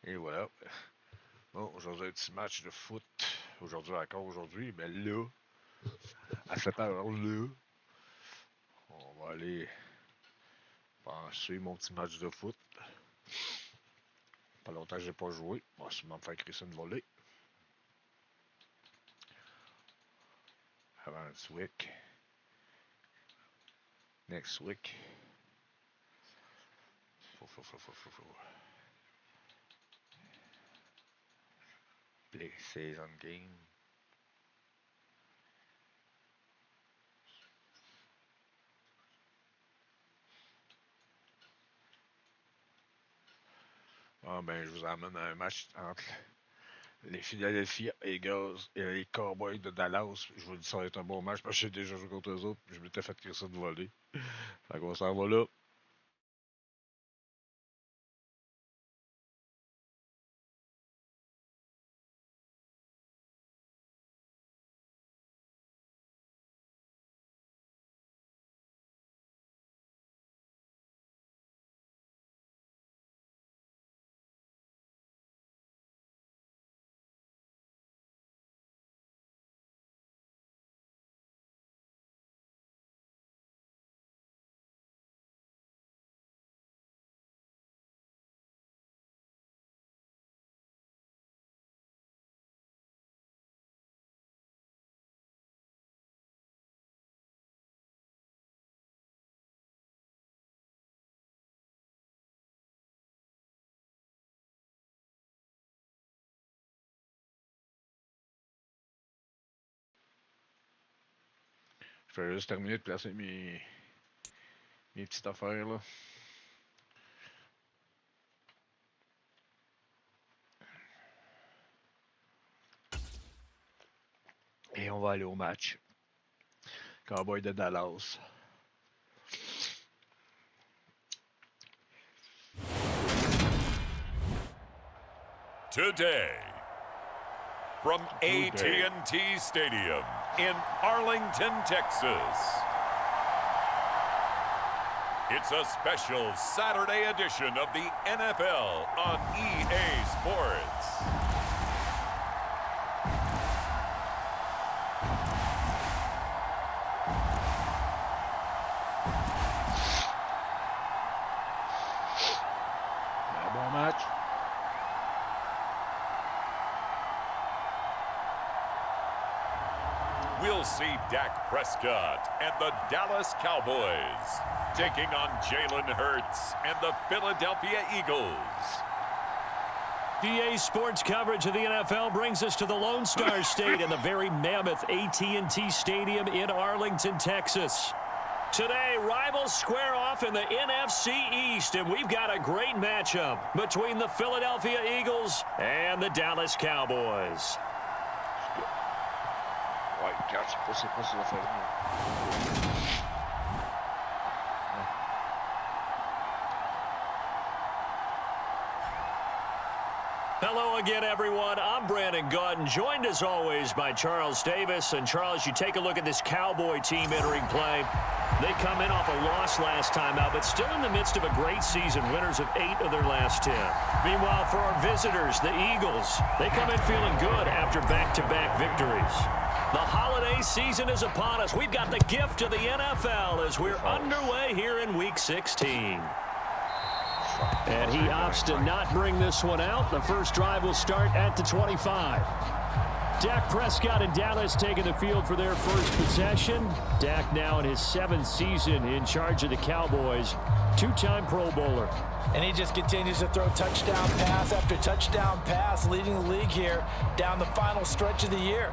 Et voilà. Bon, aujourd'hui, un petit match de foot. Aujourd'hui, mais là, à cette heure-là, on va aller penser mon petit match de foot. Pas longtemps que j'ai pas joué. On va sûrement me faire crisser une volée. Avant this week. Next week. Play season game. Ah ben, je vous emmène à un match entre les Philadelphia Eagles et les Cowboys de Dallas. Je vous dis ça va être un bon match parce que j'ai déjà joué contre eux autres. Je m'étais fait crisser de voler. Fait qu'on s'en va là. Je vais juste terminer de placer mes petites affaires là. Et on va aller au match. Cowboy de Dallas. Today, from AT&T Stadium in Arlington, Texas, it's a special Saturday edition of the NFL on EA Sports. Bon match. We'll see Dak Prescott and the Dallas Cowboys taking on Jalen Hurts and the Philadelphia Eagles. EA Sports coverage of the NFL brings us to the Lone Star State and the very mammoth AT&T Stadium in Arlington, Texas. Today, rivals square off in the NFC East, and we've got a great matchup between the Philadelphia Eagles and the Dallas Cowboys. Ouais, quand tu pas, c'est pas sur la famille. Hello again, everyone. I'm Brandon Gaudin, joined as always by Charles Davis. And Charles, you take a look at this Cowboy team entering play. They come in off a loss last time out, but still in the midst of a great season, winners of 8 of their last 10. Meanwhile, for our visitors, the Eagles, they come in feeling good after back-to-back victories. The holiday season is upon us. We've got the gift of the NFL as we're underway here in Week 16. And he opts to not bring this one out. The first drive will start at the 25. Dak Prescott and Dallas taking the field for their first possession. Dak now in his 7th season in charge of the Cowboys. 2-time Pro Bowler. And he just continues to throw touchdown pass after touchdown pass, leading the league here down the final stretch of the year.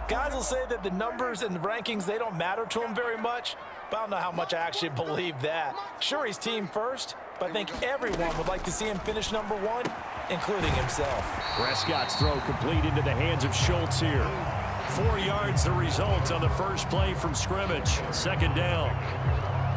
Guys will say that the numbers and the rankings, they don't matter to him very much, but I don't know how much I actually believe that. Sure, he's team first, but I think everyone would like to see him finish number 1, including himself. Prescott's throw complete into the hands of Schultz here. 4 yards the result on the first play from scrimmage. Second down.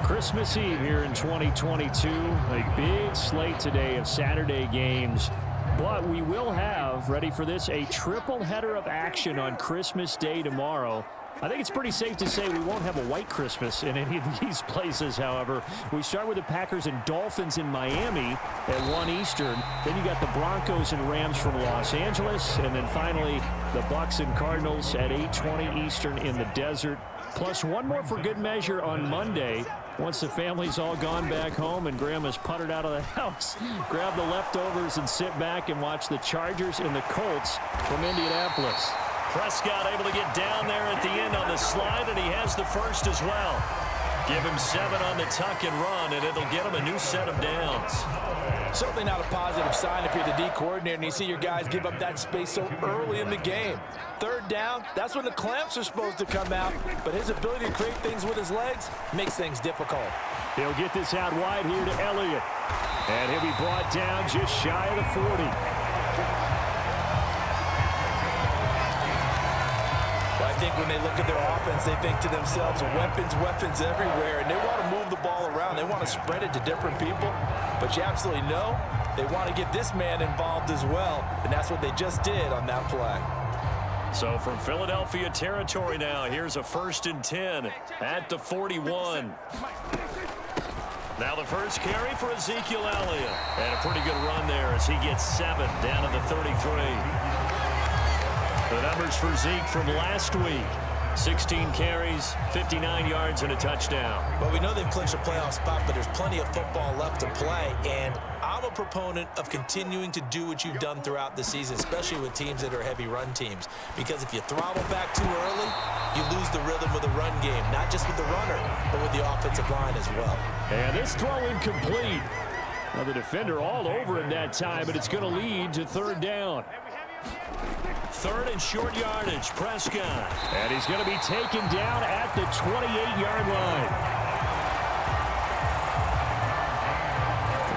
Christmas Eve here in 2022. A big slate today of Saturday games. But we will have, ready for this, a triple header of action on Christmas Day tomorrow. I think it's pretty safe to say we won't have a white Christmas in any of these places, however. We start with the Packers and Dolphins in Miami at 1 Eastern. Then you got the Broncos and Rams from Los Angeles. And then finally, the Bucs and Cardinals at 8:20 Eastern in the desert. Plus one more for good measure on Monday. Once the family's all gone back home and Grandma's puttered out of the house, grab the leftovers and sit back and watch the Chargers and the Colts from Indianapolis. Prescott able to get down there at the end on the slide, and he has the first as well. Give him 7 on the tuck and run, and it'll get him a new set of downs. Certainly not a positive sign if you're the D coordinator and you see your guys give up that space so early in the game. 3rd down, that's when the clamps are supposed to come out, but his ability to create things with his legs makes things difficult. He'll get this out wide here to Elliott, and he'll be brought down just shy of the 40. I think when they look at their offense, they think to themselves, weapons everywhere, and they want to move the ball around. They want to spread it to different people, but you absolutely know they want to get this man involved as well, and that's what they just did on that play. So from Philadelphia territory now, here's a 1st and 10 at the 41. Now the first carry for Ezekiel Elliott, and a pretty good run there as he gets 7 down to the 33. The numbers for Zeke from last week: 16 carries, 59 yards, and a touchdown. Well, we know they've clinched a playoff spot, but there's plenty of football left to play, and I'm a proponent of continuing to do what you've done throughout the season, especially with teams that are heavy run teams, because if you throttle back too early, you lose the rhythm of the run game, not just with the runner, but with the offensive line as well. And this throw incomplete. Now the defender all over him that time, but it's going to lead to 3rd down. 3rd and short yardage, Prescott. And he's going to be taken down at the 28-yard line.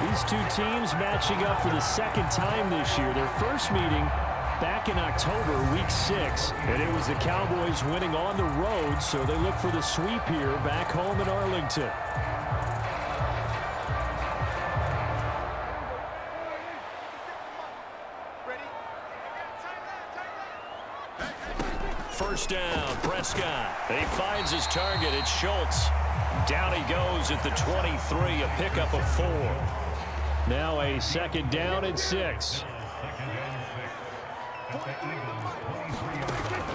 These two teams matching up for the 2nd time this year. Their first meeting back in October, week 6. And it was the Cowboys winning on the road, so they look for the sweep here back home in Arlington. First down, Prescott. He finds his target. It's Schultz. Down he goes at the 23, a pickup of 4. Now a 2nd down and 6.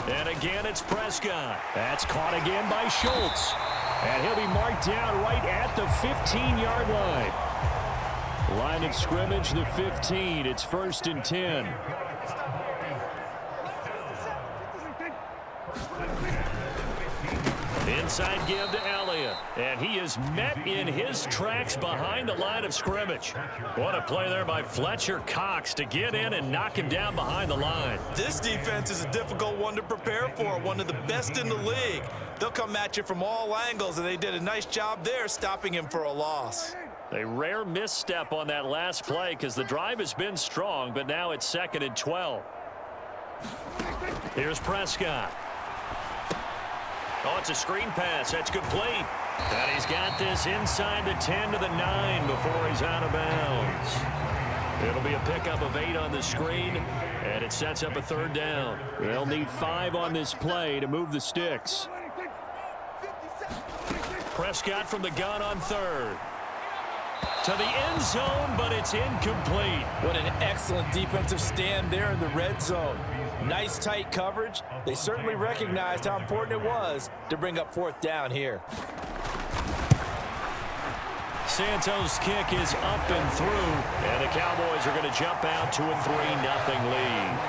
And again, it's Prescott. That's caught again by Schultz. And he'll be marked down right at the 15-yard line. Line of scrimmage, the 15. It's 1st and 10. Inside give to Elliott, and he is met in his tracks behind the line of scrimmage. What a play there by Fletcher Cox to get in and knock him down behind the line. This defense is a difficult one to prepare for, one of the best in the league. They'll come at you from all angles, and they did a nice job there stopping him for a loss. A rare misstep on that last play because the drive has been strong, but now it's 2nd and 12. Here's Prescott. Oh, it's a screen pass. That's complete. And he's got this inside the 10 to the 9 before he's out of bounds. It'll be a pickup of 8 on the screen, and it sets up a 3rd down. They'll need 5 on this play to move the sticks. Prescott from the gun on 3rd. To the end zone, but it's incomplete. What an excellent defensive stand there in the red zone. Nice tight coverage. They certainly recognized how important it was to bring up 4th down here. Santos' kick is up and through, and the Cowboys are going to jump out to a 3-0 lead.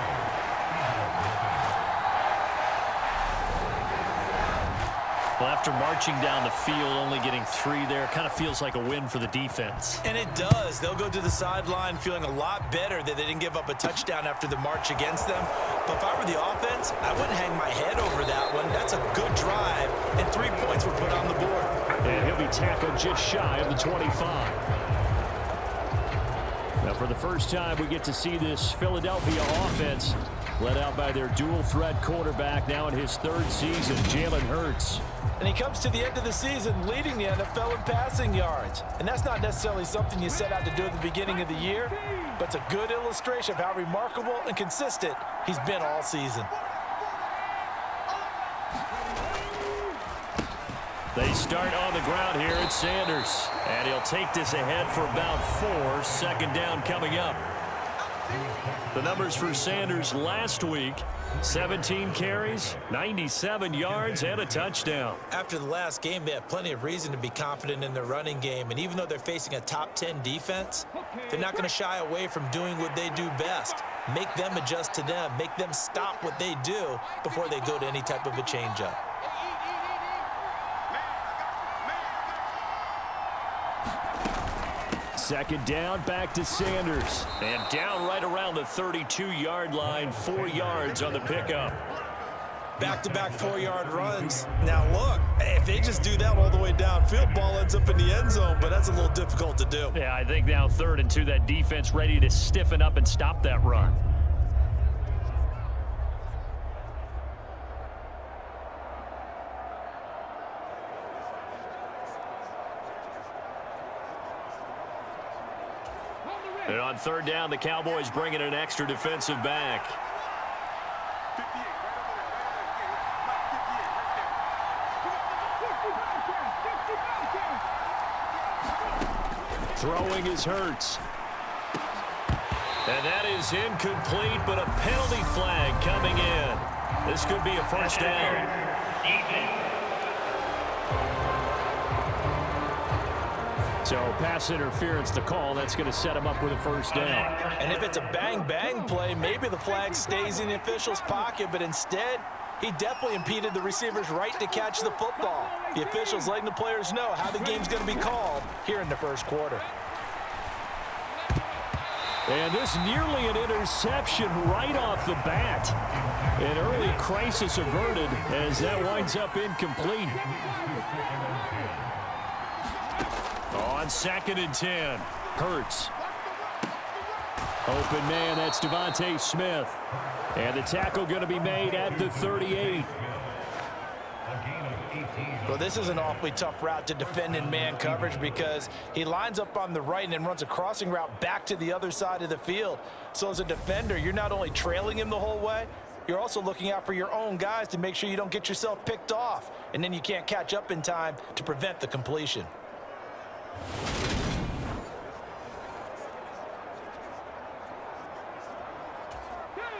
Well, after marching down the field, only getting 3 there, kind of feels like a win for the defense. And it does. They'll go to the sideline feeling a lot better that they didn't give up a touchdown after the march against them. But if I were the offense, I wouldn't hang my head over that one. That's a good drive, and 3 points were put on the board. And he'll be tackled just shy of the 25. Now, for the first time, we get to see this Philadelphia offense led out by their dual-threat quarterback now in his 3rd season, Jalen Hurts. And he comes to the end of the season leading the NFL in passing yards. And that's not necessarily something you set out to do at the beginning of the year, but it's a good illustration of how remarkable and consistent he's been all season. They start on the ground here at Sanders. And he'll take this ahead for about 4. Second down coming up. The numbers for Sanders last week: 17 carries, 97 yards, and a touchdown. After the last game, they have plenty of reason to be confident in their running game. And even though they're facing a top 10 defense, they're not going to shy away from doing what they do best. Make them adjust to them. Make them stop what they do before they go to any type of a changeup. Second down, back to Sanders. And down right around the 32-yard line, 4 yards on the pickup. Back-to-back 4-yard runs. Now look, if they just do that all the way downfield, ball ends up in the end zone, but that's a little difficult to do. Yeah, I think now 3rd and 2, that defense ready to stiffen up and stop that run. And on 3rd down, the Cowboys bring in an extra defensive back. Throwing is Hurts. And that is incomplete, but a penalty flag coming in. This could be a first down. So pass interference to call. That's going to set him up with a first down. And if it's a bang-bang play, maybe the flag stays in the official's pocket, but instead, he definitely impeded the receiver's right to catch the football. The officials letting the players know how the game's going to be called here in the first quarter. And this nearly an interception right off the bat. An early crisis averted as that winds up incomplete. On 2nd and 10, Hurts. Open man, that's Devontae Smith. And the tackle going to be made at the 38. Well, this is an awfully tough route to defend in man coverage because he lines up on the right and then runs a crossing route back to the other side of the field. So as a defender, you're not only trailing him the whole way, you're also looking out for your own guys to make sure you don't get yourself picked off. And then you can't catch up in time to prevent the completion.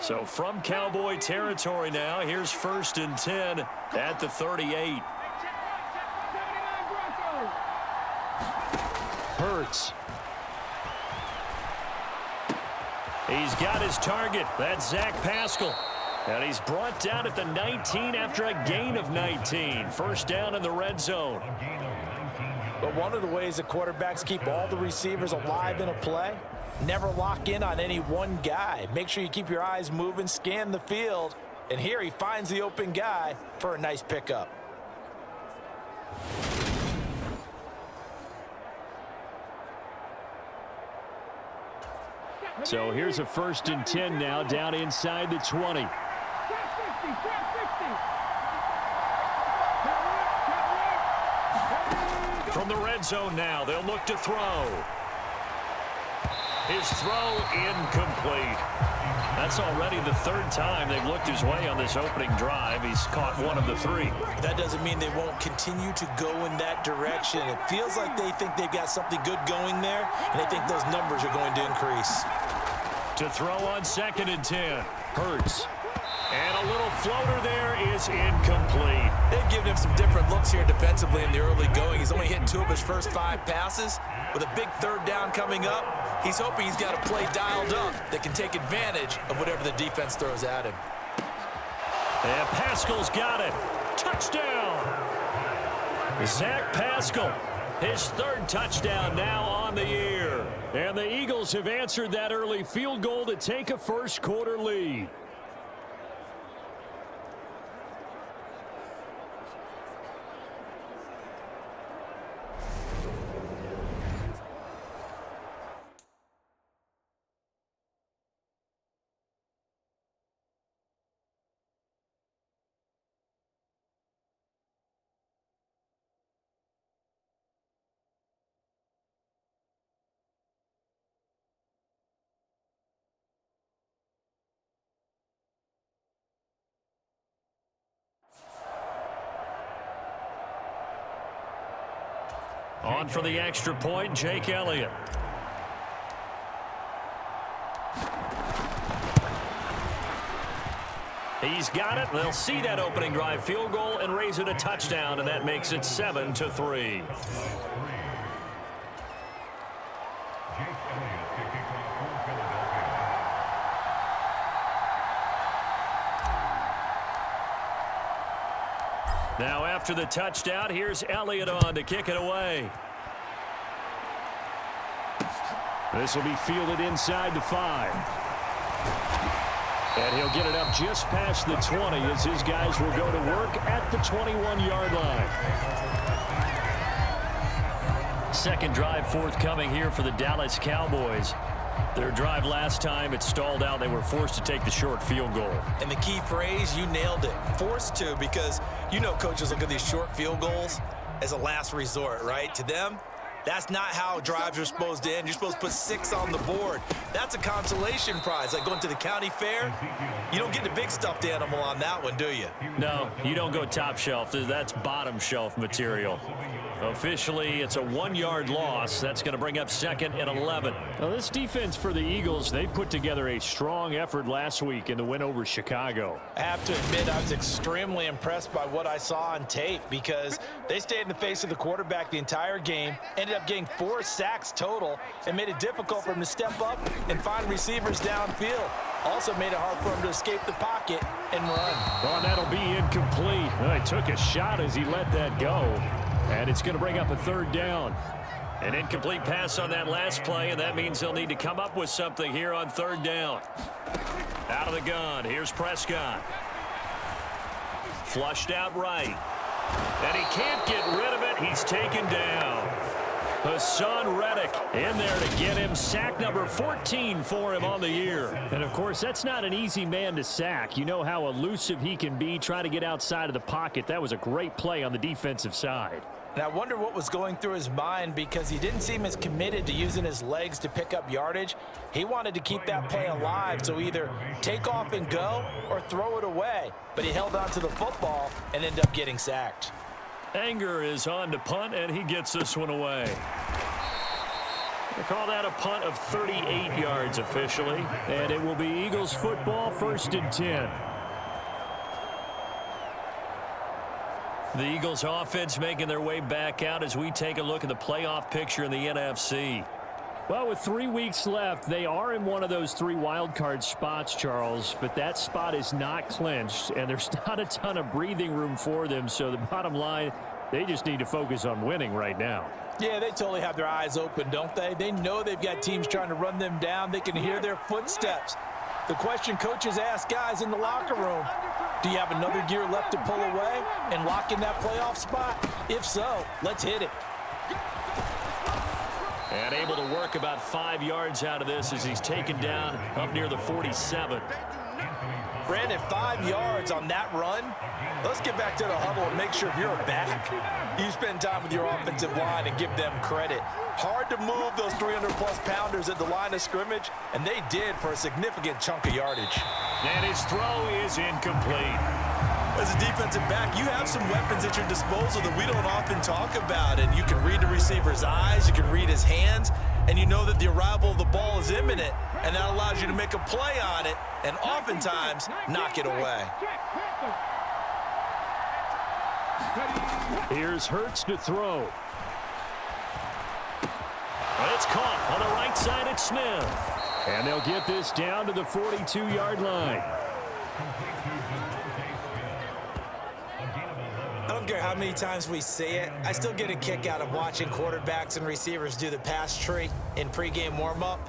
So from Cowboy territory now, here's 1st and 10 at the 38. Hurts. He's got his target. That's Zach Pascal. And he's brought down at the 19 after a gain of 19. First down in the red zone. But one of the ways that quarterbacks keep all the receivers alive in a play, never lock in on any one guy. Make sure you keep your eyes moving, scan the field. And here he finds the open guy for a nice pickup. So here's a 1st and 10 now down inside the 20. From the red zone now, they'll look to throw. His throw incomplete. That's already the 3rd time they've looked his way on this opening drive. He's caught 1 of the 3. That doesn't mean they won't continue to go in that direction. It feels like they think they've got something good going there, and they think those numbers are going to increase. To throw on 2nd and 10. Hurts. And a little floater there is incomplete. They've given him some different looks here defensively in the early going. He's only hit 2 of his first 5 passes. With a big 3rd down coming up, he's hoping he's got a play dialed up that can take advantage of whatever the defense throws at him. And Pascal's got it. Touchdown! Zach Pascal, his 3rd touchdown now on the year. And the Eagles have answered that early field goal to take a first quarter lead. On for the extra point, Jake Elliott. He's got it. They'll see that opening drive field goal and raise it a touchdown, and that makes it 7-3. Now after the touchdown, here's Elliott on to kick it away. This will be fielded inside the 5. And he'll get it up just past the 20 as his guys will go to work at the 21-yard line. Second drive forthcoming here for the Dallas Cowboys. Their drive last time, it stalled out. They were forced to take the short field goal. And the key phrase, you nailed it. Forced to, because you know coaches look at these short field goals as a last resort, right? To them, that's not how drives are supposed to end. You're supposed to put 6 on the board. That's a consolation prize. Like going to the county fair, you don't get the big stuffed animal on that one, do you? No, you don't go top shelf. That's bottom shelf material. Officially, it's a 1-yard loss. That's going to bring up second and 11. Now, this defense for the Eagles, they put together a strong effort last week in the win over Chicago. I have to admit, I was extremely impressed by what I saw on tape because they stayed in the face of the quarterback the entire game, ended up getting 4 sacks total, and made it difficult for him to step up and find receivers downfield. Also made it hard for him to escape the pocket and run. Well, that'll be incomplete. Well, he took a shot as he let that go. And it's going to bring up a third down. An incomplete pass on that last play, and that means they'll need to come up with something here on third down. Out of the gun, here's Prescott. Flushed out right. And he can't get rid of it. He's taken down. Hassan Reddick in there to get him. Sack number 14 for him on the year. And, of course, that's not an easy man to sack. You know how elusive he can be, trying to get outside of the pocket. That was a great play on the defensive side. And I wonder what was going through his mind because he didn't seem as committed to using his legs to pick up yardage. He wanted to keep that play alive, so either take off and go or throw it away. But he held on to the football and ended up getting sacked. Anger is on to punt, and he gets this one away. They call that a punt of 38 yards officially, and it will be Eagles football, 1st and 10. The Eagles offense making their way back out as we take a look at the playoff picture in the NFC. Well, with 3 weeks left, they are in one of those 3 wild card spots, Charles, but that spot is not clinched, and there's not a ton of breathing room for them, so the bottom line, they just need to focus on winning right now. Yeah, they totally have their eyes open, don't they? They know they've got teams trying to run them down. They can hear their footsteps. The question coaches ask guys in the locker room, do you have another gear left to pull away and lock in that playoff spot? If so, let's hit it. And able to work about 5 yards out of this as he's taken down up near the 47. Brandon, 5 yards on that run. Let's get back to the huddle and make sure if you're back, you spend time with your offensive line and give them credit. Hard to move those 300-plus pounders at the line of scrimmage, and they did for a significant chunk of yardage. And his throw is incomplete. As a defensive back, you have some weapons at your disposal that we don't often talk about, and you can read the receiver's eyes, you can read his hands, and you know that the arrival of the ball is imminent, and that allows you to make a play on it and oftentimes knock it away. Here's Hurts to throw. It's caught on the right side at Smith. And they'll get this down to the 42-yard line. I don't care how many times we see it. I still get a kick out of watching quarterbacks and receivers do the pass tree in pregame warm-up.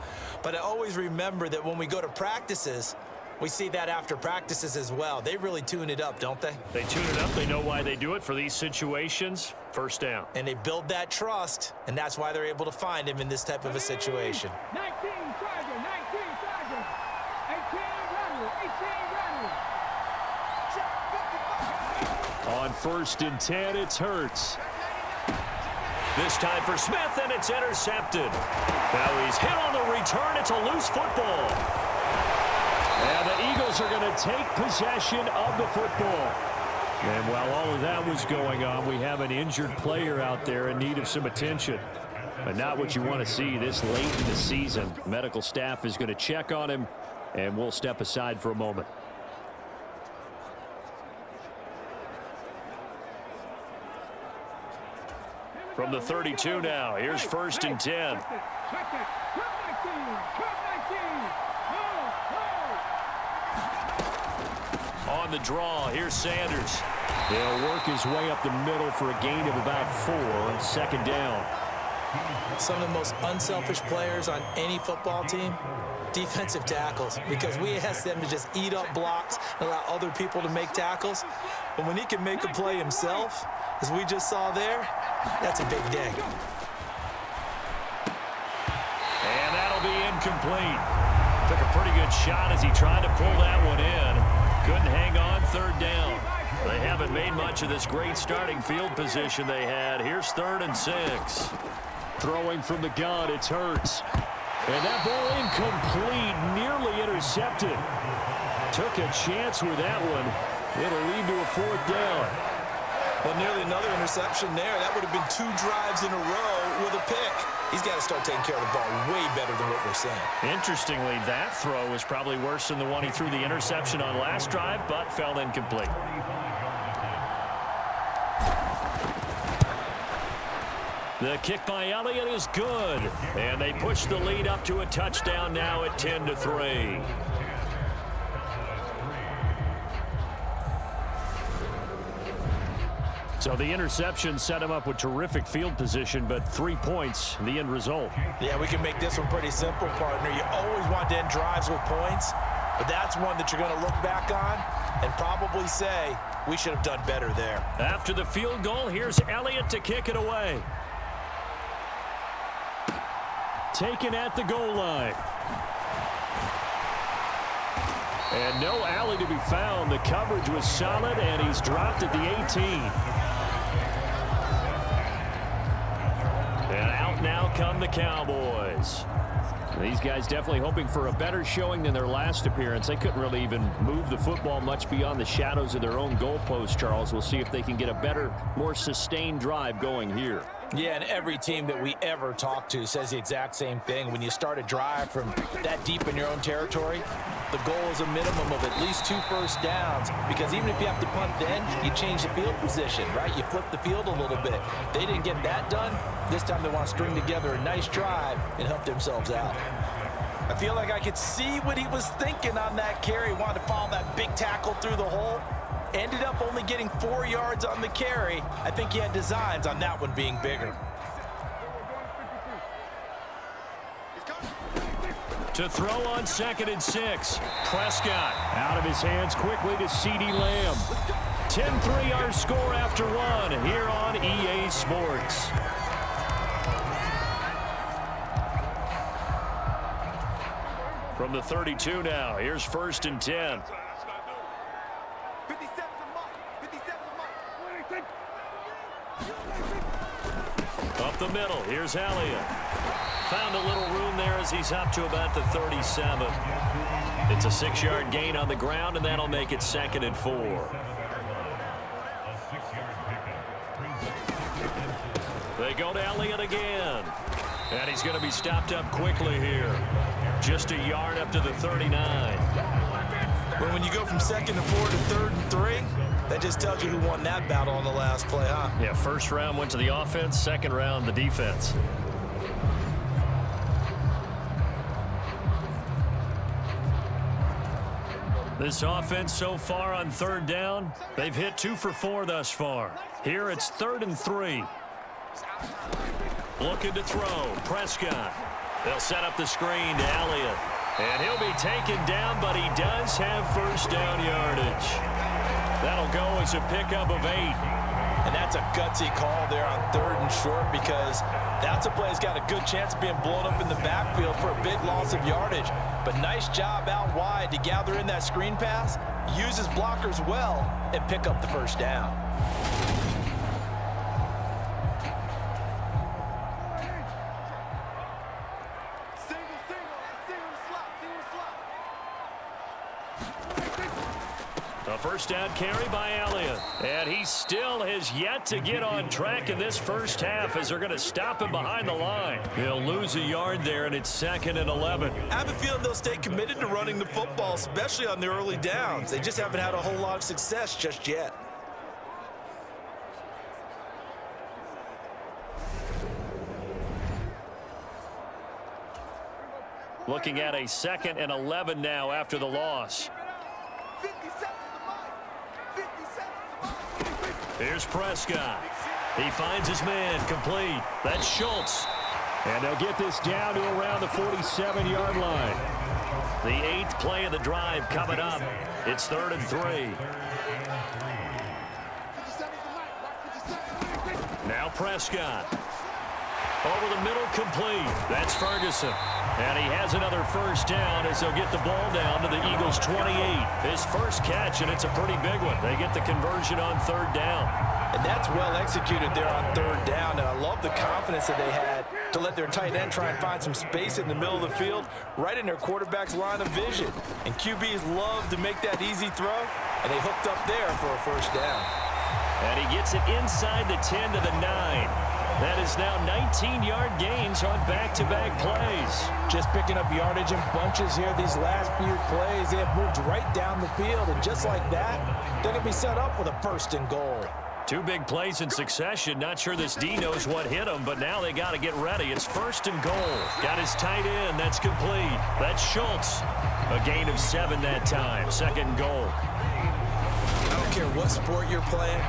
But I always remember that when we go to practices, we see that after practices as well. They really tune it up, don't they? They tune it up. They know why they do it for these situations. First down. And they build that trust, and that's why they're able to find him in this type of a situation. 19 Charger, 18 Runner, 18 Runner. On 1st and 10, it's Hurts. This time for Smith, and it's intercepted. Now he's hit on the return. It's a loose football. And the Eagles are going to take possession of the football. And while all of that was going on, we have an injured player out there in need of some attention. But not what you want to see this late in the season. Medical staff is going to check on him, and we'll step aside for a moment. From the 32 now, here's 1st and 10. On the draw, here's Sanders. He'll work his way up the middle for a gain of about 4 on 2nd down. Some of the most unselfish players on any football team, defensive tackles, because we ask them to just eat up blocks and allow other people to make tackles. But when he can make a play himself, as we just saw there, that's a big day. And that'll be incomplete. Took a pretty good shot as he tried to pull that one in. Couldn't hang on 3rd down. They haven't made much of this great starting field position they had. Here's 3rd and 6. Throwing from the gun, it's Hurts. And that ball incomplete, nearly intercepted. Took a chance with that one. It'll lead to a 4th down. Well, nearly another interception there. That would have been 2 drives in a row with a pick. He's got to start taking care of the ball way better than what we're seeing. Interestingly, that throw was probably worse than the one he threw the interception on last drive, but fell incomplete. The kick by Elliott is good, and they push the lead up to a touchdown now at 10-3. So the interception set him up with terrific field position, but 3 points, the end result. Yeah, we can make this one pretty simple, partner. You always want to end drives with points, but that's one that you're going to look back on and probably say, we should have done better there. After the field goal, here's Elliott to kick it away. Taken at the goal line. And no alley to be found. The coverage was solid, and he's dropped at the 18. And out now come the Cowboys. These guys definitely hoping for a better showing than their last appearance. They couldn't really even move the football much beyond the shadows of their own goalpost, Charles. We'll see if they can get a better, more sustained drive going here. Yeah, and every team that we ever talk to says the exact same thing. When you start a drive from that deep in your own territory, the goal is a minimum of at least 2 first downs, because even if you have to punt then, you change the field position, right? You flip the field a little bit. They didn't get that done. This time they want to string together a nice drive and help themselves out. I feel like I could see what he was thinking on that carry. Wanted to follow that big tackle through the hole. Ended up only getting 4 yards on the carry. I think he had designs on that one being bigger. To throw on 2nd and 6. Prescott out of his hands quickly to CeeDee Lamb. 10-3 our score after 1 here on EA Sports. From the 32 now, here's 1st and 10. Up the middle, here's Elliott. Found a little room there as he's up to about the 37. It's a 6-yard gain on the ground, and that'll make it 2nd and 4. They go to Elliott again. And he's going to be stopped up quickly here. Just a yard up to the 39. Well, when you go from 2nd and 4 to 3rd and 3, that just tells you who won that battle on the last play, huh? Yeah, first round went to the offense, second round the defense. This offense so far on 3rd down, they've hit 2 for 4 thus far. Here it's 3rd and 3. Looking to throw, Prescott. They'll set up the screen to Elliott. And he'll be taken down, but he does have first down yardage. That'll go as a pickup of 8. And that's a gutsy call there on 3rd and short, because that's a play that's got a good chance of being blown up in the backfield for a big loss of yardage. But nice job out wide to gather in that screen pass, use his blockers well, and pick up the first down. A first down carry by Elliott. And he still has yet to get on track in this first half as they're going to stop him behind the line. He'll lose a yard there, and it's 2nd and 11. I have a feeling they'll stay committed to running the football, especially on the early downs. They just haven't had a whole lot of success just yet. Looking at a 2nd and 11 now after the loss. Here's Prescott. He finds his man complete. That's Schultz. And they'll get this down to around the 47-yard line. The 8th play of the drive coming up. It's 3rd and 3. Now Prescott. Over the middle, complete. That's Ferguson. And he has another first down as they'll get the ball down to the Eagles' 28. His first catch, and it's a pretty big one. They get the conversion on 3rd down. And that's well executed there on 3rd down. And I love the confidence that they had to let their tight end try and find some space in the middle of the field, right in their quarterback's line of vision. And QBs love to make that easy throw, and they hooked up there for a first down. And he gets it inside the 10 to the 9. That is now 19-yard gains on back-to-back plays. Just picking up yardage in bunches here these last few plays. They have moved right down the field, and just like that, they're going to be set up with a 1st and goal. 2 big plays in succession. Not sure this D knows what hit him, but now they got to get ready. It's 1st and goal. Got his tight end. That's complete. That's Schultz. A gain of 7 that time. 2nd and goal. I don't care what sport you're playing.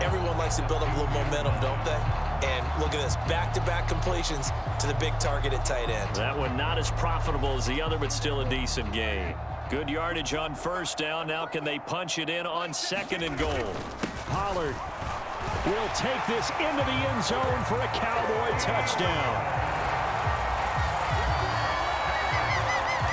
Everyone likes to build up a little momentum, don't they? And look at this, back-to-back completions to the big target at tight end. That one not as profitable as the other, but still a decent gain. Good yardage on 1st down. Now can they punch it in on 2nd and goal? Pollard will take this into the end zone for a Cowboy touchdown.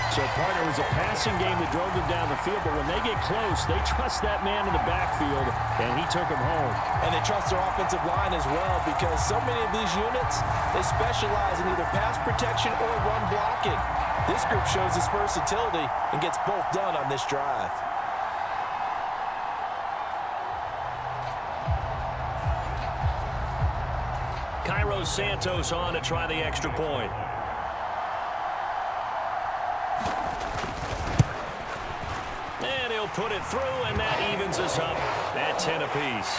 So, partner, it was a passing game that drove them down the field, but when they get close, they trust that man in the backfield, and he took him home. And they trust their offensive line as well, because so many of these units, they specialize in either pass protection or run blocking. This group shows its versatility and gets both done on this drive. Cairo Santos on to try the extra point. And he'll put it through, and that evens us up at 10 apiece.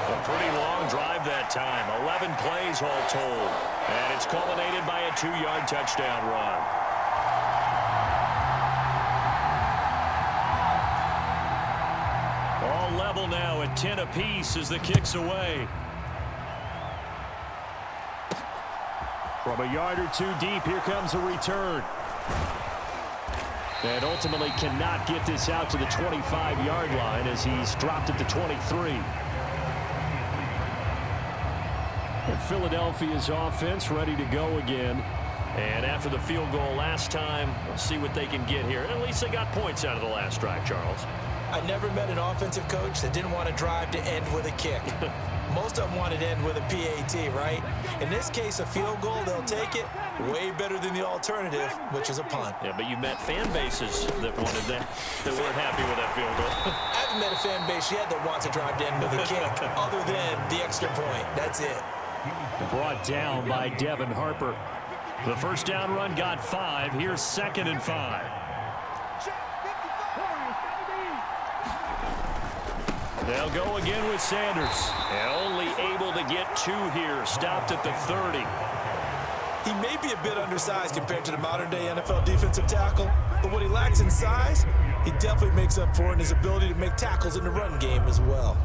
A pretty long drive that time. 11 plays all told. And it's culminated by a 2-yard touchdown run. All level now at 10 apiece as the kick's away. From a yard or 2 deep, here comes a return. And ultimately cannot get this out to the 25-yard line as he's dropped at the 23. And Philadelphia's offense ready to go again. And after the field goal last time, we'll see what they can get here. At least they got points out of the last drive, Charles. I never met an offensive coach that didn't want to drive to end with a kick. Most of them wanted to end with a PAT, right? In this case, a field goal, they'll take it. Way better than the alternative, which is a punt. Yeah, but you met fan bases that wanted that weren't happy with that field goal. I haven't met a fan base yet that wants to drive to end with a kick, other than the extra point. That's it. Brought down by Devin Harper. The first down run got 5. Here's 2nd and 5. They'll go again with Sanders. And only able to get 2 here. Stopped at the 30. He may be a bit undersized compared to the modern-day NFL defensive tackle, but what he lacks in size, he definitely makes up for in his ability to make tackles in the run game as well.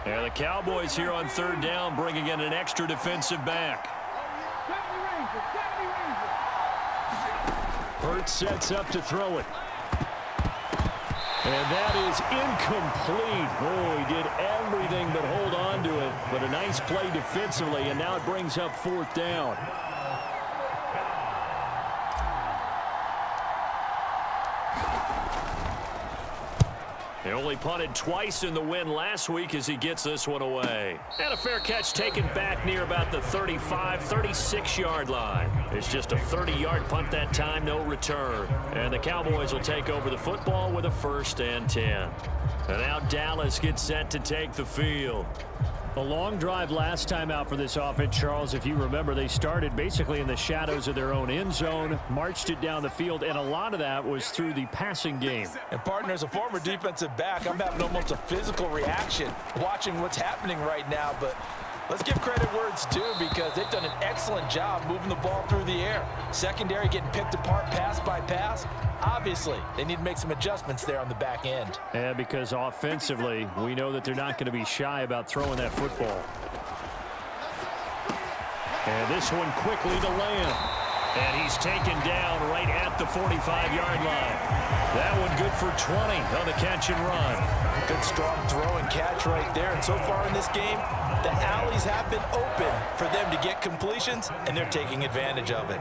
And the Cowboys here on 3rd down, bringing in an extra defensive back. Hurts sets up to throw it. And that is incomplete. Oh, he did everything but hold on to it. But a nice play defensively, and now it brings up 4th down. They only punted twice in the win last week as he gets this one away. And a fair catch taken back near about the 35, 36-yard line. It's just a 30-yard punt that time, no return. And the Cowboys will take over the football with a 1st and 10. And now Dallas gets set to take the field. A long drive last time out for this offense, Charles. If you remember, they started basically in the shadows of their own end zone, marched it down the field, and a lot of that was through the passing game. And, partner, as a former defensive back, I'm having almost a physical reaction watching what's happening right now. But let's give credit where it's due because they've done an excellent job moving the ball through the air. Secondary getting picked apart pass by pass. Obviously, they need to make some adjustments there on the back end. And because offensively, we know that they're not going to be shy about throwing that football. And this one quickly to Lamb. And he's taken down right at the 45-yard line. That one good for 20 on the catch and run. Good strong throw and catch right there. And so far in this game, the alleys have been open for them to get completions, and they're taking advantage of it.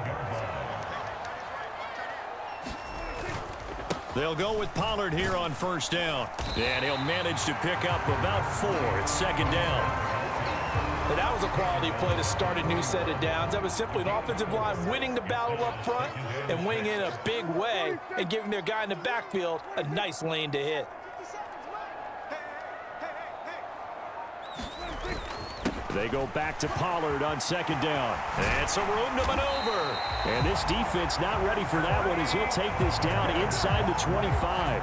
They'll go with Pollard here on 1st down. And he'll manage to pick up about 4 at 2nd down. And that was a quality play to start a new set of downs. That was simply an offensive line winning the battle up front and winning in a big way and giving their guy in the backfield a nice lane to hit. They go back to Pollard on 2nd down. And some room to maneuver. And this defense not ready for that one as he'll take this down inside the 25.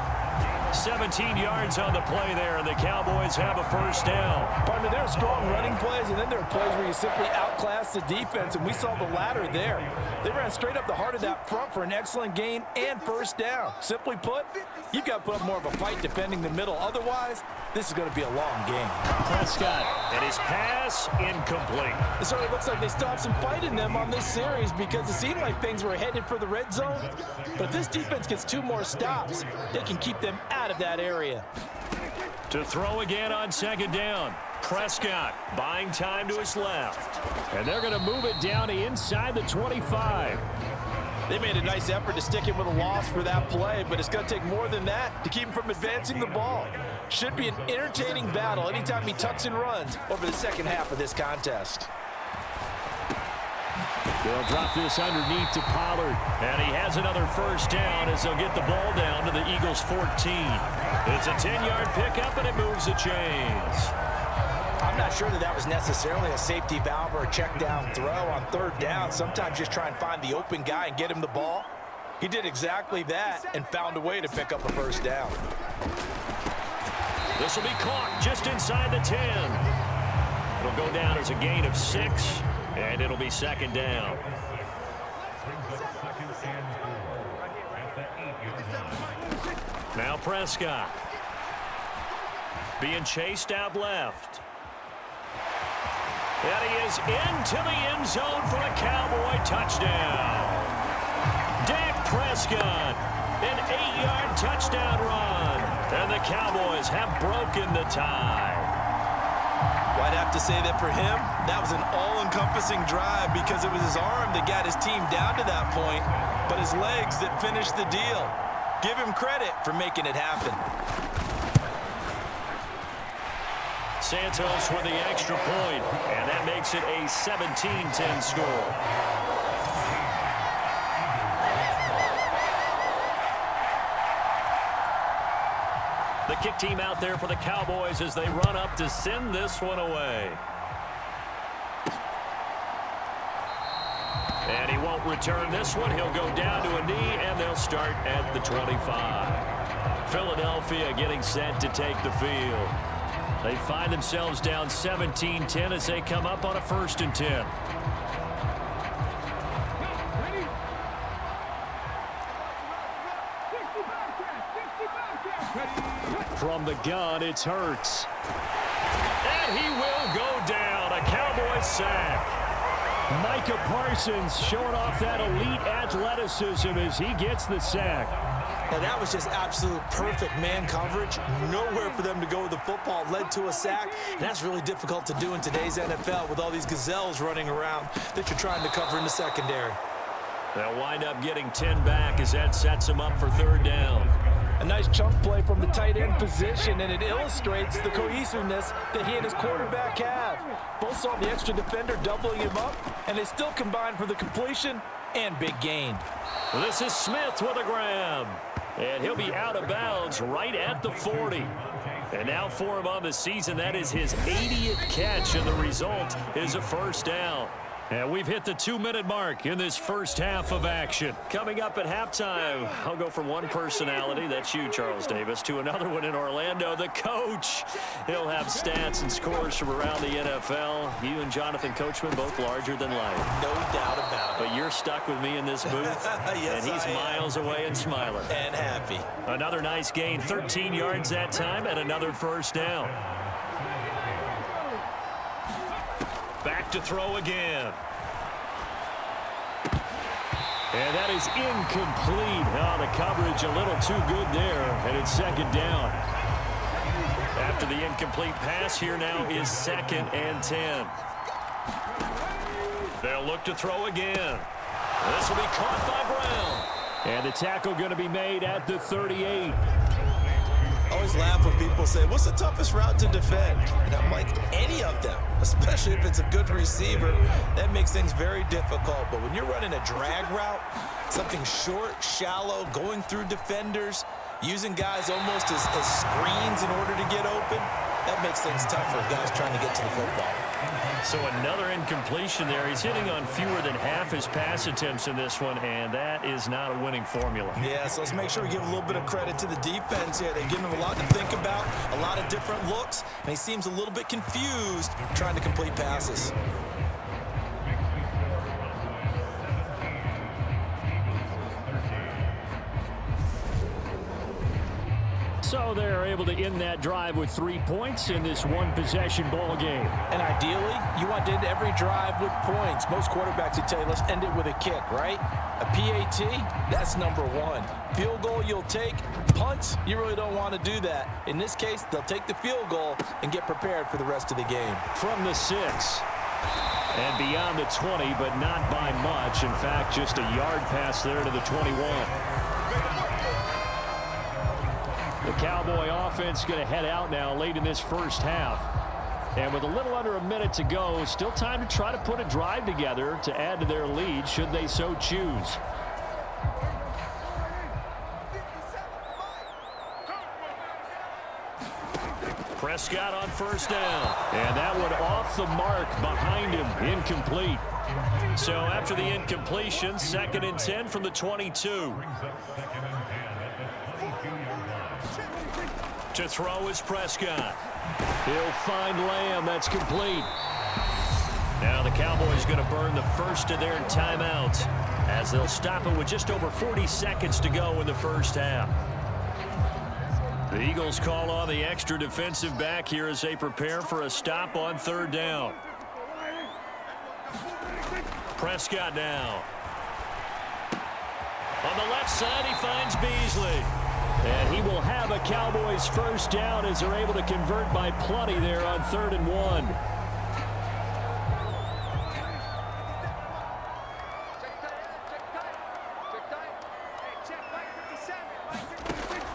17 yards on the play there, and the Cowboys have a 1st down. Partner, there are strong running plays, and then there are plays where you simply outclass the defense, and we saw the latter there. They ran straight up the heart of that front for an excellent gain and 1st down. Simply put, you've got to put up more of a fight defending the middle. Otherwise, this is going to be a long game. Prescott, and his pass incomplete. It certainly looks like they still have some fight in them on this series because it seemed like things were headed for the red zone. But if this defense gets 2 more stops, they can keep them out of that area. To throw again on 2nd down. Prescott buying time to his left. And they're going to move it down inside the 25. They made a nice effort to stick him with a loss for that play, but it's going to take more than that to keep him from advancing the ball. Should be an entertaining battle anytime he tucks and runs over the second half of this contest. They'll drop this underneath to Pollard. And he has another 1st down as they'll get the ball down to the Eagles' 14. It's a 10-yard pickup, and it moves the chains. I'm not sure that was necessarily a safety valve or a check down throw on 3rd down. Sometimes just try and find the open guy and get him the ball. He did exactly that and found a way to pick up a 1st down. This will be caught just inside the 10. It'll go down as a gain of 6, and it'll be 2nd down. Now Prescott being chased out left. And he is into the end zone for a Cowboy touchdown. Dak Prescott, an 8-yard touchdown run. And the Cowboys have broken the tie. Well, I'd have to say that for him, that was an all-encompassing drive because it was his arm that got his team down to that point, but his legs that finished the deal. Give him credit for making it happen. Santos with the extra point, and that makes it a 17-10 score. The kick team out there for the Cowboys as they run up to send this one away. And he won't return this one. He'll go down to a knee, and they'll start at the 25. Philadelphia getting set to take the field. They find themselves down 17-10 as they come up on a 1st and 10. From the gun, it's Hurts. And he will go down. A Cowboys sack. Micah Parsons showing off that elite athleticism as he gets the sack. And that was just absolute perfect man coverage. Nowhere for them to go with the football. Led to a sack. And that's really difficult to do in today's NFL with all these gazelles running around that you're trying to cover in the secondary. They'll wind up getting 10 back as that sets them up for 3rd down. A nice chunk play from the tight end position, and it illustrates the cohesiveness that he and his quarterback have. Both saw the extra defender doubling him up, and they still combined for the completion and big gain. This is Smith with a grab. And he'll be out of bounds right at the 40. And now for him on the season, that is his 80th catch, and the result is a first down. And we've hit the 2-minute mark in this first half of action. Coming up at halftime, I'll go from one personality, that's you, Charles Davis, to another one in Orlando, the coach. He'll have stats and scores from around the NFL. You and Jonathan Coachman, both larger than life. No doubt about it. But you're stuck with me in this booth, Yes, and he's miles away and smiling. And happy. Another nice gain, 13 yards that time, and another first down. Back to throw again. And that is incomplete. Oh, the coverage a little too good there, and it's second down. After the incomplete pass, here now is 2nd and 10. They'll look to throw again. This will be caught by Brown. And the tackle going to be made at the 38. I always laugh when people say, what's the toughest route to defend? And I'm like, any of them, especially if it's a good receiver. That makes things very difficult. But when you're running a drag route, something short, shallow, going through defenders, using guys almost as screens in order to get open, that makes things tough for guys trying to get to the football. So another incompletion there. He's hitting on fewer than half his pass attempts in this one, and that is not a winning formula. Yeah, so let's make sure we give a little bit of credit to the defense here. They've given him a lot to think about, a lot of different looks, and he seems a little bit confused trying to complete passes. So they're able to end that drive with 3 points in this one-possession ball game. And ideally, you want to end every drive with points. Most quarterbacks would tell you, let's end it with a kick, right? A PAT, that's number one. Field goal you'll take. Punts, you really don't want to do that. In this case, they'll take the field goal and get prepared for the rest of the game. From the 6. And beyond the 20, but not by much. In fact, just a yard pass there to the 21. The Cowboy offense going to head out now late in this first half. And with a little under a minute to go, still time to try to put a drive together to add to their lead should they so choose. Prescott on first down. And that one off the mark behind him, incomplete. So after the incompletion, 2nd and 10 from the 22. To throw is Prescott. He'll find Lamb. That's complete. Now the Cowboys going to burn the first of their timeouts as they'll stop it with just over 40 seconds to go in the first half. The Eagles call on the extra defensive back here as they prepare for a stop on 3rd down. Prescott now. On the left side, he finds Beasley. And he will have a Cowboys first down as they're able to convert by plenty there on 3rd and 1.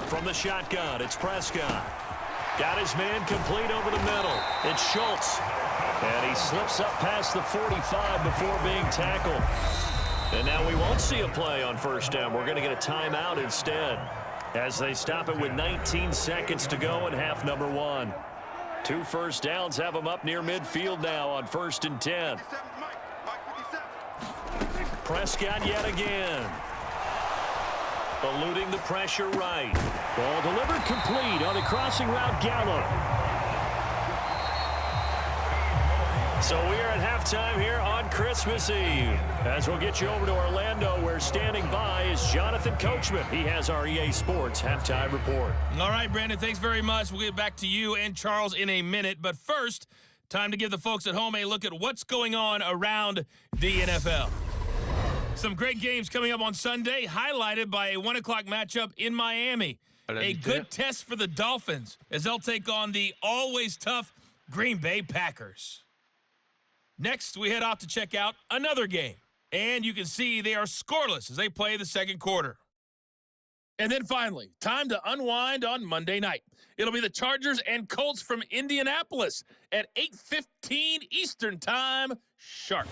From the shotgun, it's Prescott. Got his man complete over the middle. It's Schultz. And he slips up past the 45 before being tackled. And now we won't see a play on first down. We're going to get a timeout instead, as they stop it with 19 seconds to go in half number 1. 2 first downs have them up near midfield now on 1st and 10. Prescott yet again. Eluding the pressure right. Ball delivered complete on the crossing route, Gallup. So we are at halftime here on Christmas Eve. As we'll get you over to Orlando, where standing by is Jonathan Coachman. He has our EA Sports halftime report. All right, Brandon, thanks very much. We'll get back to you and Charles in a minute. But first, time to give the folks at home a look at what's going on around the NFL. Some great games coming up on Sunday, highlighted by a 1 o'clock matchup in Miami. A good test for the Dolphins as they'll take on the always tough Green Bay Packers. Next, we head off to check out another game. And you can see they are scoreless as they play the second quarter. And then finally, time to unwind on Monday night. It'll be the Chargers and Colts from Indianapolis at 8:15 Eastern Time sharp.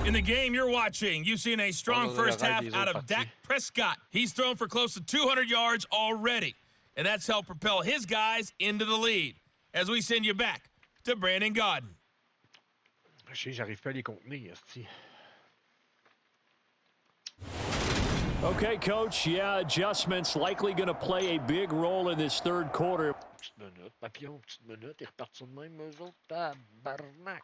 In the game you're watching, you've seen a strong first half out of Dak Prescott. He's thrown for close to 200 yards already, and that's helped propel his guys into the lead. As we send you back to Brandon Gaudin. J'arrive pas à les contenir, esti. Okay, Coach. Yeah, adjustments likely going to play a big role in this third quarter. Petite minute, papillon, petite minute, ils repartent sur de même, eux autres, tabarnak.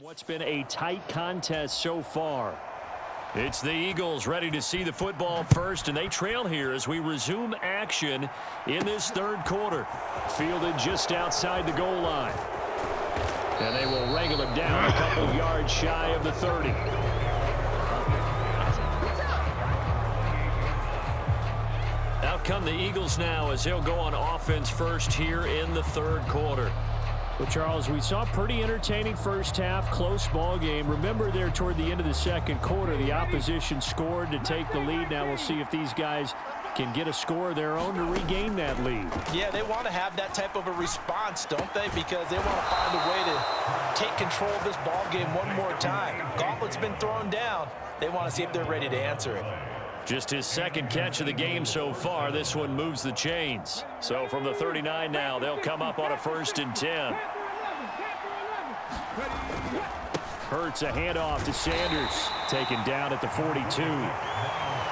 What's been a tight contest so far. It's the Eagles ready to see the football first, and they trail here as we resume action in this third quarter. Fielded just outside the goal line. And they will wrangle him down a couple yards shy of the 30. Out come the Eagles now as they'll go on offense first here in the third quarter. Well, Charles, we saw a pretty entertaining first half, close ball game. Remember there toward the end of the second quarter, the opposition scored to take the lead. Now we'll see if these guys can get a score of their own to regain that lead. Yeah, they want to have that type of a response, don't they? Because they want to find a way to take control of this ball game one more time. Gauntlet's been thrown down. They want to see if they're ready to answer it. Just his second catch of the game so far. This one moves the chains. So from the 39 now, they'll come up on a 1st and 10. Hurts a handoff to Sanders. Taken down at the 42.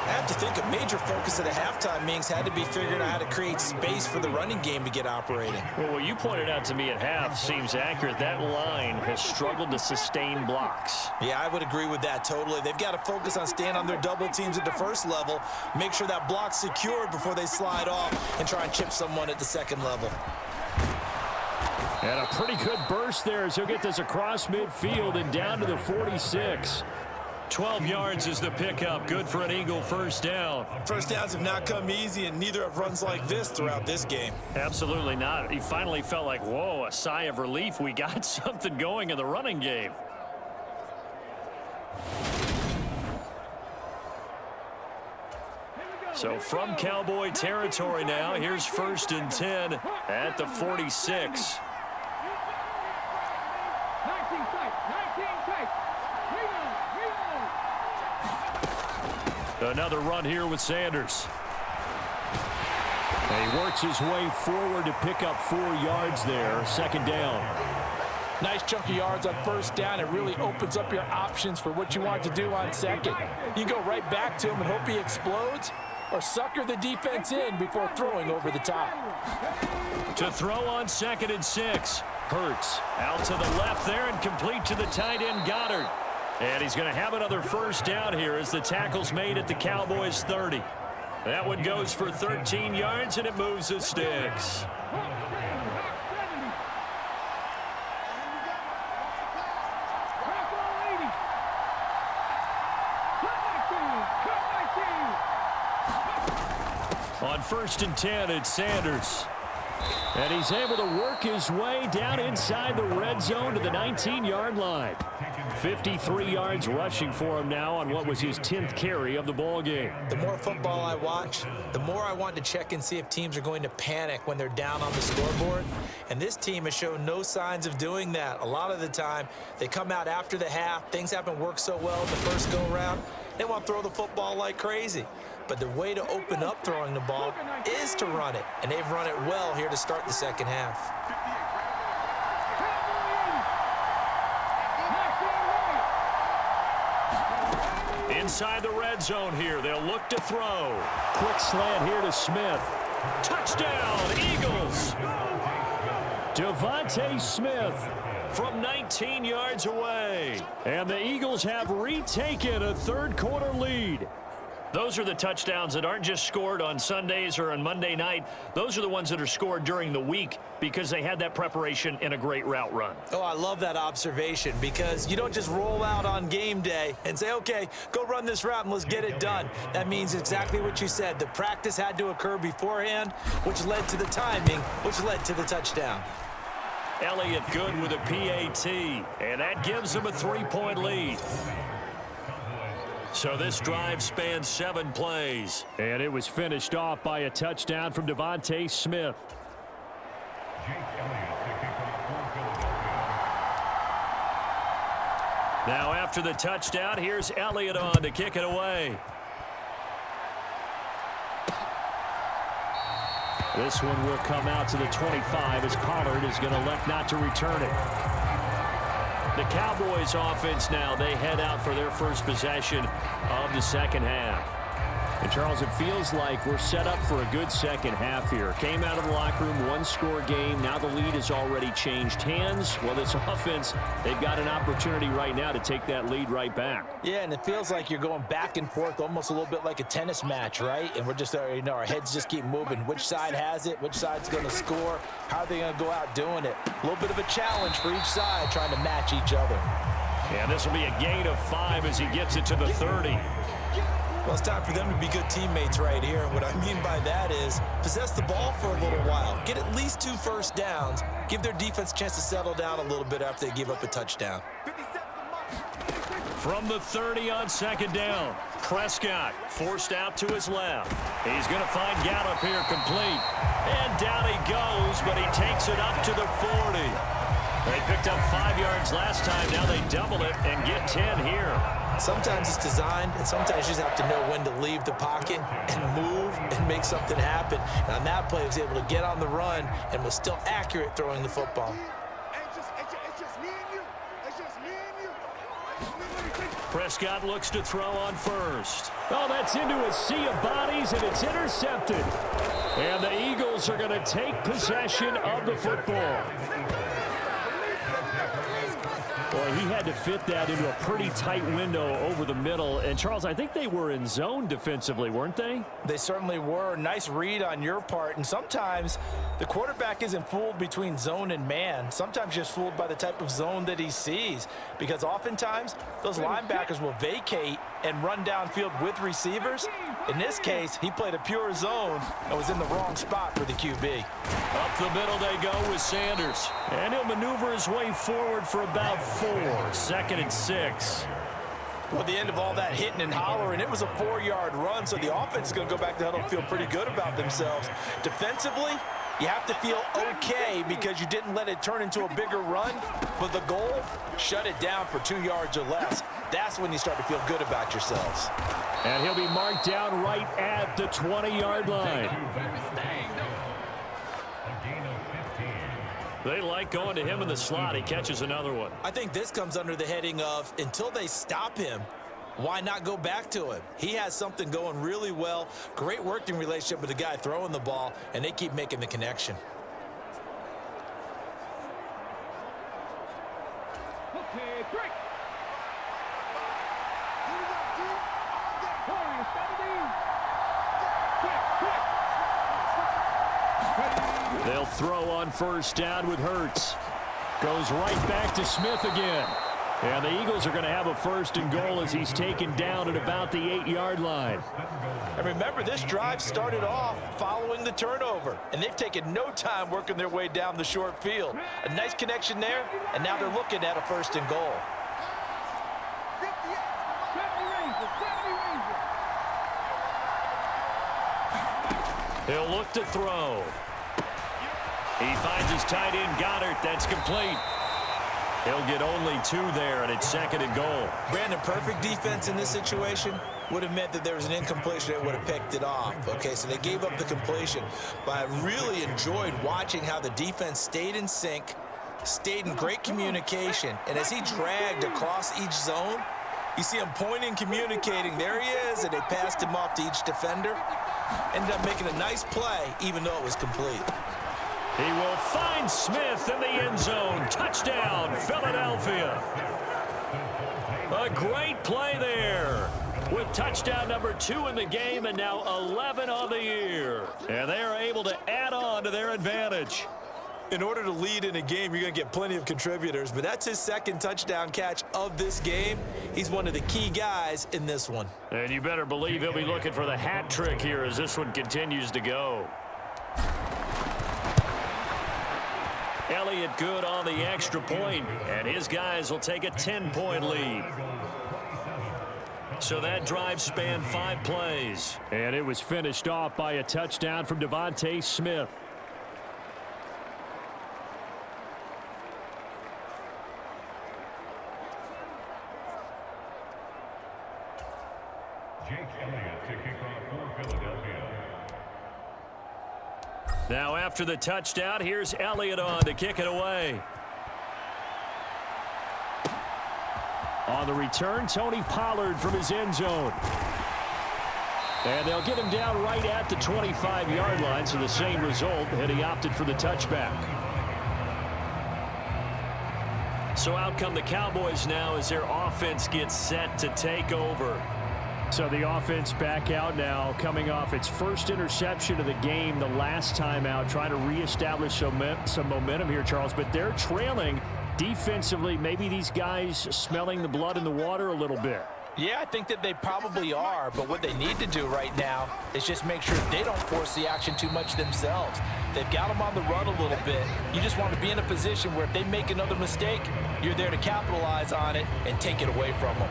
I have to think a major focus of the halftime meetings had to be figuring out how to create space for the running game to get operating. Well, what you pointed out to me at half seems accurate. That line has struggled to sustain blocks. Yeah, I would agree with that totally. They've got to focus on staying on their double teams at the first level, make sure that block's secured before they slide off and try and chip someone at the second level. And a pretty good burst there as he'll get this across midfield and down to the 46. 12 yards is the pickup. Good for an Eagle first down. First downs have not come easy, and neither have runs like this throughout this game. Absolutely not. He finally felt like, whoa, a sigh of relief. We got something going in the running game. So from Cowboy territory now, here's 1st and 10 at the 46. 19 tight. Another run here with Sanders. And he works his way forward to pick up 4 yards there. 2nd down. Nice chunk of yards on first down. It really opens up your options for what you want to do on second. You go right back to him and hope he explodes, or sucker the defense in before throwing over the top. To throw on 2nd and 6. Hurts out to the left there and complete to the tight end Goddard. And he's going to have another first down here as the tackle's made at the Cowboys 30. That one goes for 13 yards, and it moves the sticks. On 1st and 10, it's Sanders. And he's able to work his way down inside the red zone to the 19-yard line. 53 yards rushing for him now on what was his 10th carry of the ball game. The more football I watch, the more I want to check and see if teams are going to panic when they're down on the scoreboard. And this team has shown no signs of doing that. A lot of the time, they come out after the half. Things haven't worked so well in the first go-round. They want to throw the football like crazy. But the way to open up throwing the ball is to run it. And they've run it well here to start the second half. Inside the red zone here. They'll look to throw. Quick slant here to Smith. Touchdown, Eagles. Devontae Smith from 19 yards away. And the Eagles have retaken a third quarter lead. Those are the touchdowns that aren't just scored on Sundays or on Monday night. Those are the ones that are scored during the week because they had that preparation in a great route run. Oh, I love that observation because you don't just roll out on game day and say, okay, go run this route and let's get it done. That means exactly what you said. The practice had to occur beforehand, which led to the timing, which led to the touchdown. Elliott good with a PAT, and that gives him a 3-point lead. So this drive spans 7 plays. And it was finished off by a touchdown from Devontae Smith. Now after the touchdown, here's Elliott on to kick it away. This one will come out to the 25 as Pollard is going to elect not to return it. The Cowboys offense now, they head out for their first possession of the second half. And Charles, it feels like we're set up for a good second half here. Came out of the locker room, 1-score game. Now the lead has already changed hands. Well, this offense, they've got an opportunity right now to take that lead right back. Yeah, and it feels like you're going back and forth almost a little bit like a tennis match, right? And we're just, our heads just keep moving. Which side has it? Which side's going to score? How are they going to go out doing it? A little bit of a challenge for each side trying to match each other. And this will be a gain of 5 as he gets it to the 30. Well, it's time for them to be good teammates right here. And what I mean by that is possess the ball for a little while. Get at least 2 first downs. Give their defense a chance to settle down a little bit after they give up a touchdown. From the 30 on second down, Prescott forced out to his left. He's going to find Gallup here complete. And down he goes, but he takes it up to the 40. They picked up 5 yards last time. Now they double it and get 10 here. Sometimes it's designed, and sometimes you just have to know when to leave the pocket and move and make something happen. And on that play, he was able to get on the run and was still accurate throwing the football. Prescott looks to throw on first. Oh, that's into a sea of bodies, and it's intercepted. And the Eagles are going to take possession of the football. Boy, he had to fit that into a pretty tight window over the middle. And, Charles, I think they were in zone defensively, weren't they? They certainly were. Nice read on your part. And sometimes the quarterback isn't fooled between zone and man. Sometimes just fooled by the type of zone that he sees. Because oftentimes, those linebackers will vacate and run downfield with receivers. In this case, he played a pure zone and was in the wrong spot for the QB. Up the middle they go with Sanders. And he'll maneuver his way forward for about 4. 2nd and 6. Well, at the end of all that hitting and hollering, it was a 4-yard run, so the offense is going to go back to huddle and feel pretty good about themselves. Defensively, you have to feel okay because you didn't let it turn into a bigger run, but the goal, shut it down for 2 yards or less. That's when you start to feel good about yourselves. And he'll be marked down right at the 20-yard line. They like going to him in the slot. He catches another one. I think this comes under the heading of until they stop him, why not go back to him? He has something going really well. Great working relationship with the guy throwing the ball, and they keep making the connection. Okay, break. They'll throw on first down with Hurts. Goes right back to Smith again. And the Eagles are going to have a 1st and goal as he's taken down at about the 8-yard line. And remember, this drive started off following the turnover, and they've taken no time working their way down the short field. A nice connection there, and now they're looking at a 1st and goal. He'll look to throw. He finds his tight end, Goddard. That's complete. He'll get only 2 there, and it's 2nd and goal. Brandon, perfect defense in this situation would have meant that there was an incompletion that would have picked it off. Okay, so they gave up the completion. But I really enjoyed watching how the defense stayed in sync, stayed in great communication. And as he dragged across each zone, you see him pointing, communicating. There he is, and they passed him off to each defender. Ended up making a nice play, even though it was complete. He will find Smith in the end zone. Touchdown, Philadelphia. A great play there. with touchdown number 2 in the game and now 11 on the year. And they are able to add on to their advantage. In order to lead in a game, you're going to get plenty of contributors, but that's his second touchdown catch of this game. He's one of the key guys in this one. And you better believe he'll be looking for the hat trick here as this one continues to go. Elliott good on the extra point, and his guys will take a 10-point lead. So that drive spanned 5 plays. And it was finished off by a touchdown from Devontae Smith. Now after the touchdown, here's Elliott on to kick it away. On the return, Tony Pollard from his end zone. And they'll get him down right at the 25-yard line, so the same result, and he opted for the touchback. So out come the Cowboys now as their offense gets set to take over. So the offense back out now, coming off its first interception of the game the last time out, trying to reestablish some momentum here, Charles. But they're trailing defensively. Maybe these guys smelling the blood in the water a little bit. Yeah, I think that they probably are, but what they need to do right now is just make sure they don't force the action too much themselves. They've got them on the run a little bit. You just want to be in a position where if they make another mistake, you're there to capitalize on it and take it away from them.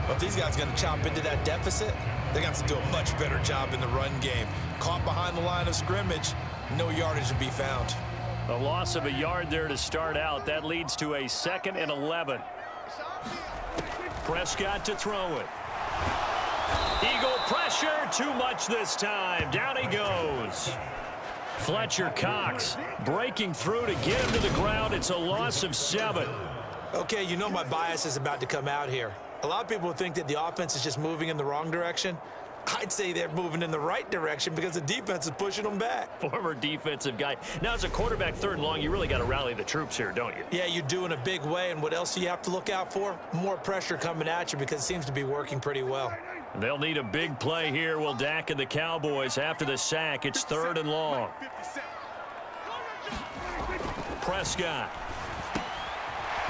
But if these guys are going to chop into that deficit, they're going to have to do a much better job in the run game. Caught behind the line of scrimmage, no yardage to be found. A loss of a yard there to start out. That leads to a 2nd and 11. Prescott to throw it. Eagle pressure, too much this time. Down he goes. Fletcher Cox breaking through to get him to the ground. It's a loss of 7. Okay, you know my bias is about to come out here. A lot of people think that the offense is just moving in the wrong direction. I'd say they're moving in the right direction because the defense is pushing them back. Former defensive guy. Now, as a quarterback 3rd and long, you really got to rally the troops here, don't you? Yeah, you do in a big way. And what else do you have to look out for? More pressure coming at you because it seems to be working pretty well. They'll need a big play here. Will Dak and the Cowboys after the sack. It's 3rd and long. Prescott.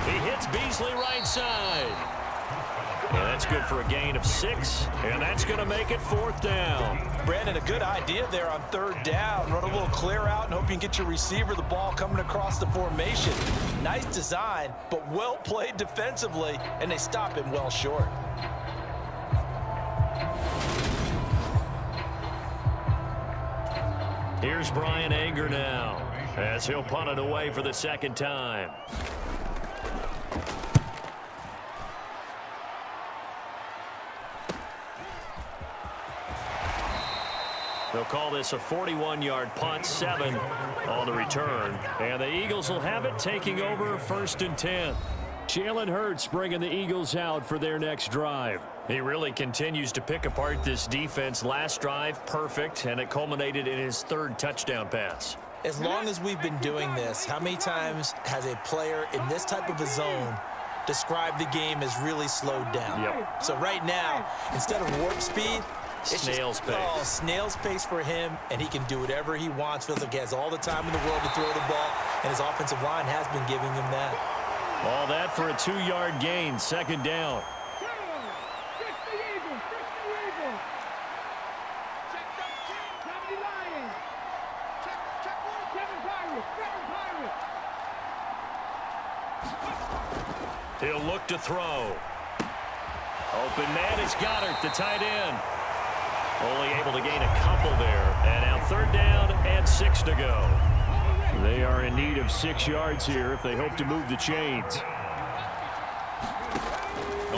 He hits Beasley right side. And that's good for a gain of 6, and that's going to make it 4th down. Brandon, a good idea there on 3rd down. Run a little clear out and hope you can get your receiver the ball coming across the formation. Nice design, but well played defensively, and they stop him well short. Here's Brian Anger now, as he'll punt it away for the 2nd time. They'll call this a 41-yard punt, 7 on the return. And the Eagles will have it, taking over 1st and 10. Jalen Hurts bringing the Eagles out for their next drive. He really continues to pick apart this defense. Last drive, perfect, and it culminated in his 3rd touchdown pass. As long as we've been doing this, how many times has a player in this type of a zone described the game as really slowed down? Yep. So right now, instead of warp speed, Snail's pace. Oh, snail's pace for him, and he can do whatever he wants. Feels like he has all the time in the world to throw the ball, and his offensive line has been giving him that. All that for a 2-yard gain, 2nd down. He'll look to throw. Open man is Goddard, the tight end. Only able to gain a couple there. And now 3rd down and 6 to go. They are in need of 6 yards here if they hope to move the chains.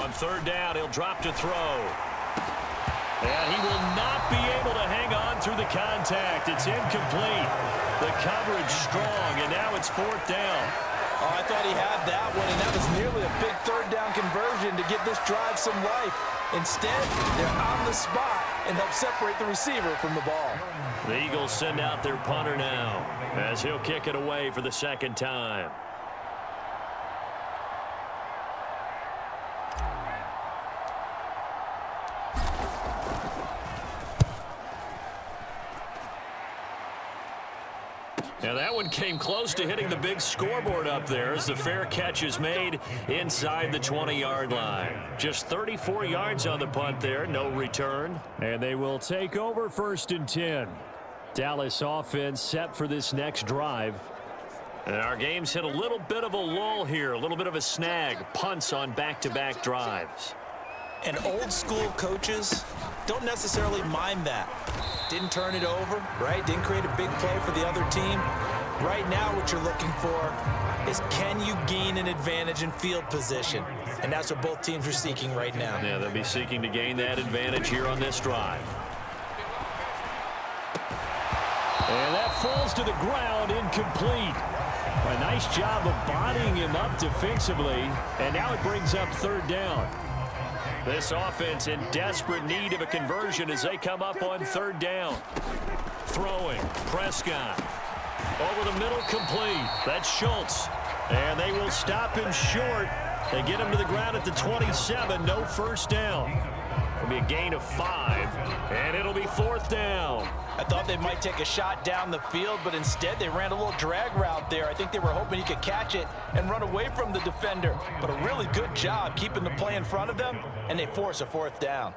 On 3rd down, he'll drop to throw. And he will not be able to hang on through the contact. It's incomplete. The coverage strong, and now it's 4th down. Oh, I thought he had that one, and that was nearly a big 3rd down conversion to give this drive some life. Instead, they're on the spot and help separate the receiver from the ball. The Eagles send out their punter now as he'll kick it away for the 2nd time. And that one came close to hitting the big scoreboard up there as the fair catch is made inside the 20-yard line. Just 34 yards on the punt there, no return. And they will take over 1st and 10. Dallas offense set for this next drive. And our game's hit a little bit of a lull here, a little bit of a snag. Punts on back-to-back drives. And old school coaches don't necessarily mind that. Didn't turn it over, right? Didn't create a big play for the other team. Right now what you're looking for is, can you gain an advantage in field position? And that's what both teams are seeking right now. Yeah, they'll be seeking to gain that advantage here on this drive. And that falls to the ground, incomplete. A nice job of bodying him up defensively, and now it brings up 3rd down. This offense in desperate need of a conversion as they come up on 3rd down. Throwing, Prescott. Over the middle, complete. That's Schultz. And they will stop him short. They get him to the ground at the 27, no 1st down. It'll be a gain of 5, and it'll be 4th down. I thought they might take a shot down the field, but instead they ran a little drag route there. I think they were hoping he could catch it and run away from the defender. But a really good job keeping the play in front of them, and they force a 4th down.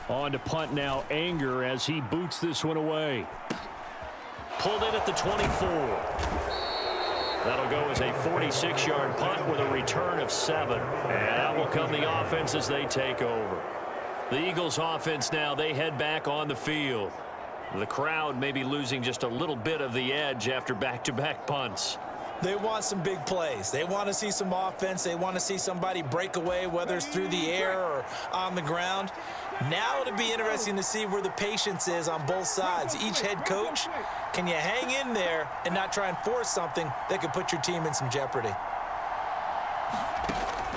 On to punt now, Anger, as he boots this one away. Pulled in at the 24. That'll go as a 46-yard punt with a return of 7. And out will come the offense as they take over. The Eagles offense now, they head back on the field. The crowd may be losing just a little bit of the edge after back-to-back punts. They want some big plays. They want to see some offense. They want to see somebody break away, whether it's through the air or on the ground. Now it'll be interesting to see where the patience is on both sides. Each head coach, can you hang in there and not try and force something that could put your team in some jeopardy?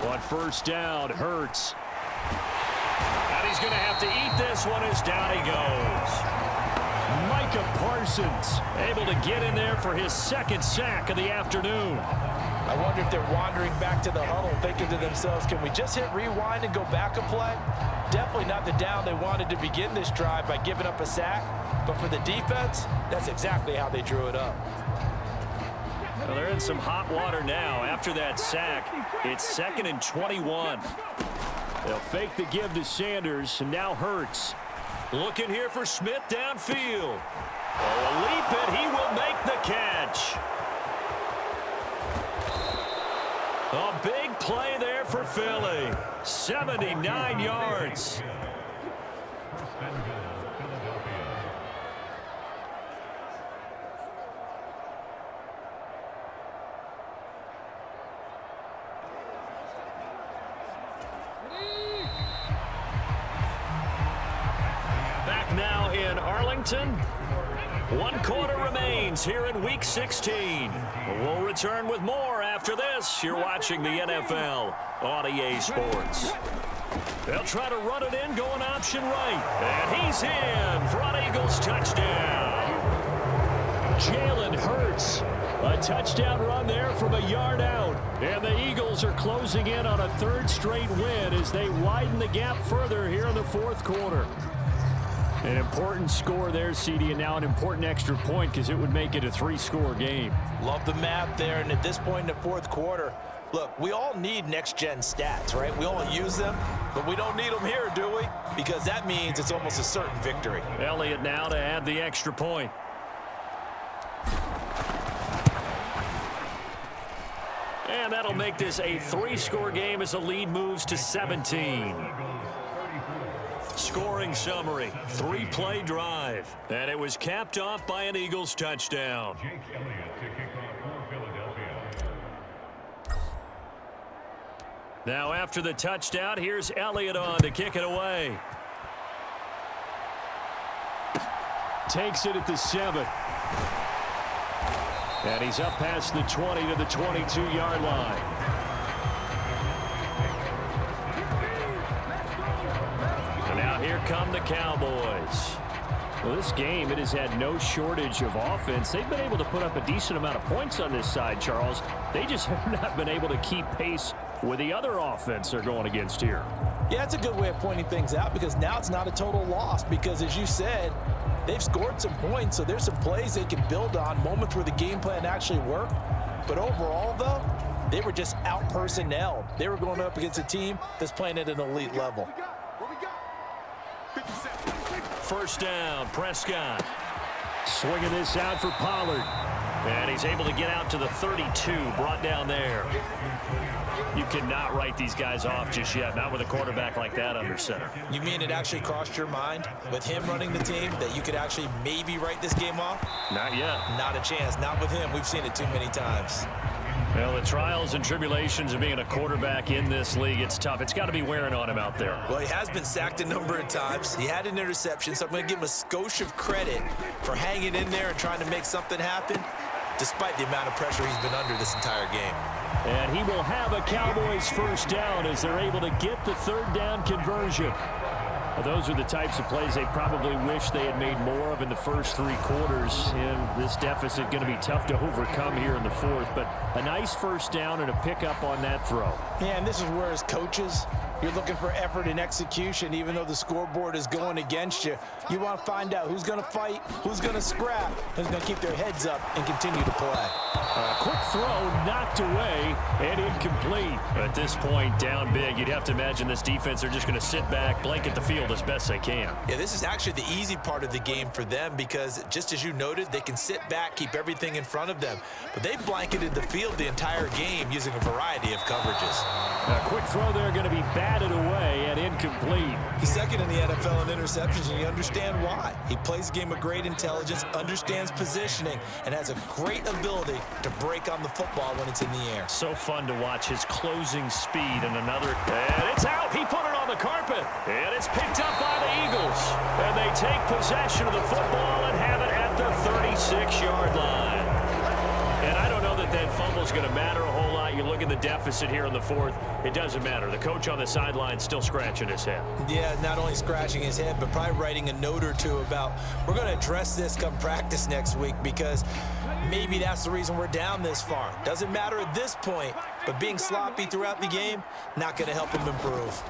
On 1st down, Hurts. And he's going to have to eat this one as down he goes. Micah Parsons able to get in there for his 2nd sack of the afternoon. I wonder if they're wandering back to the huddle thinking to themselves, can we just hit rewind and go back a play? Definitely not the down they wanted to begin this drive by giving up a sack. But for the defense, that's exactly how they drew it up. Well, they're in some hot water now. After that sack, it's 2nd and 21. They'll fake the give to Sanders, and now Hurts. Looking here for Smith downfield. Oh, a leap, and he will make the catch. A big play there for Philly. 79 yards. Back now in Arlington. 1 quarter remains here in Week 16. We'll return with more after this. You're watching the NFL on EA Sports. They'll try to run it in, going option right. And he's in for an Eagles touchdown. Jalen Hurts. A touchdown run there from a yard out. And the Eagles are closing in on a 3rd straight win as they widen the gap further here in the 4th quarter. An important score there, CD, and now an important extra point because it would make it a 3-score game. Love the math there, and at this point in the 4th quarter, look, we all need next-gen stats, right? We all use them, but we don't need them here, do we? Because that means it's almost a certain victory. Elliott now to add the extra point. And that'll make this a 3-score game as the lead moves to 17. Scoring summary, 3-play drive. And it was capped off by an Eagles touchdown. Now after the touchdown, here's Elliott on to kick it away. Takes it at the 7. And he's up past the 20 to the 22-yard line. Now here come the Cowboys. Well, this game, it has had no shortage of offense. They've been able to put up a decent amount of points on this side, Charles. They just have not been able to keep pace with the other offense they're going against here. Yeah, it's a good way of pointing things out because now it's not a total loss because, as you said, they've scored some points, so there's some plays they can build on, moments where the game plan actually worked. But overall, though, they were just out-personnelled. They were going up against a team that's playing at an elite level. First down, Prescott. Swinging this out for Pollard. And he's able to get out to the 32, brought down there. You cannot write these guys off just yet, not with a quarterback like that under center. You mean it actually crossed your mind with him running the team that you could actually maybe write this game off? Not yet. Not a chance. Not with him. We've seen it too many times. Well, the trials and tribulations of being a quarterback in this league, it's tough. It's got to be wearing on him out there. Well, he has been sacked a number of times. He had an interception, so I'm going to give him a skosh of credit for hanging in there and trying to make something happen, despite the amount of pressure he's been under this entire game. And he will have a Cowboys first down as they're able to get the third down conversion. Well, those are the types of plays they probably wish they had made more of in the first 3 quarters. And this deficit going to be tough to overcome here in the fourth. But a nice first down and a pickup on that throw. Yeah, and this is where as coaches, you're looking for effort and execution. Even though the scoreboard is going against you, you want to find out who's going to fight, who's going to scrap, who's going to keep their heads up and continue to play. Quick throw knocked away and incomplete. At this point, down big, you'd have to imagine this defense are just going to sit back, blanket the field as best they can. Yeah, this is actually the easy part of the game for them because, just as you noted, they can sit back, keep everything in front of them. But they've blanketed the field the entire game using a variety of coverages. A quick throw there going to be batted away and incomplete. He's second in the NFL in interceptions, and you understand why. He plays a game of great intelligence, understands positioning, and has a great ability to break on the football when it's in the air. So fun to watch his closing speed and another. And it's out. He put it on the carpet. And it's picked up by the Eagles. And they take possession of the football and have it at the 36-yard line. And I don't know that that fumble is going to matter a whole lot. You look at the deficit here in the fourth. It doesn't matter. The coach on the sideline still scratching his head. Yeah, not only scratching his head, but probably writing a note or two about we're going to address this come practice next week because maybe that's the reason we're down this far. Doesn't matter at this point, but being sloppy throughout the game, not going to help him improve.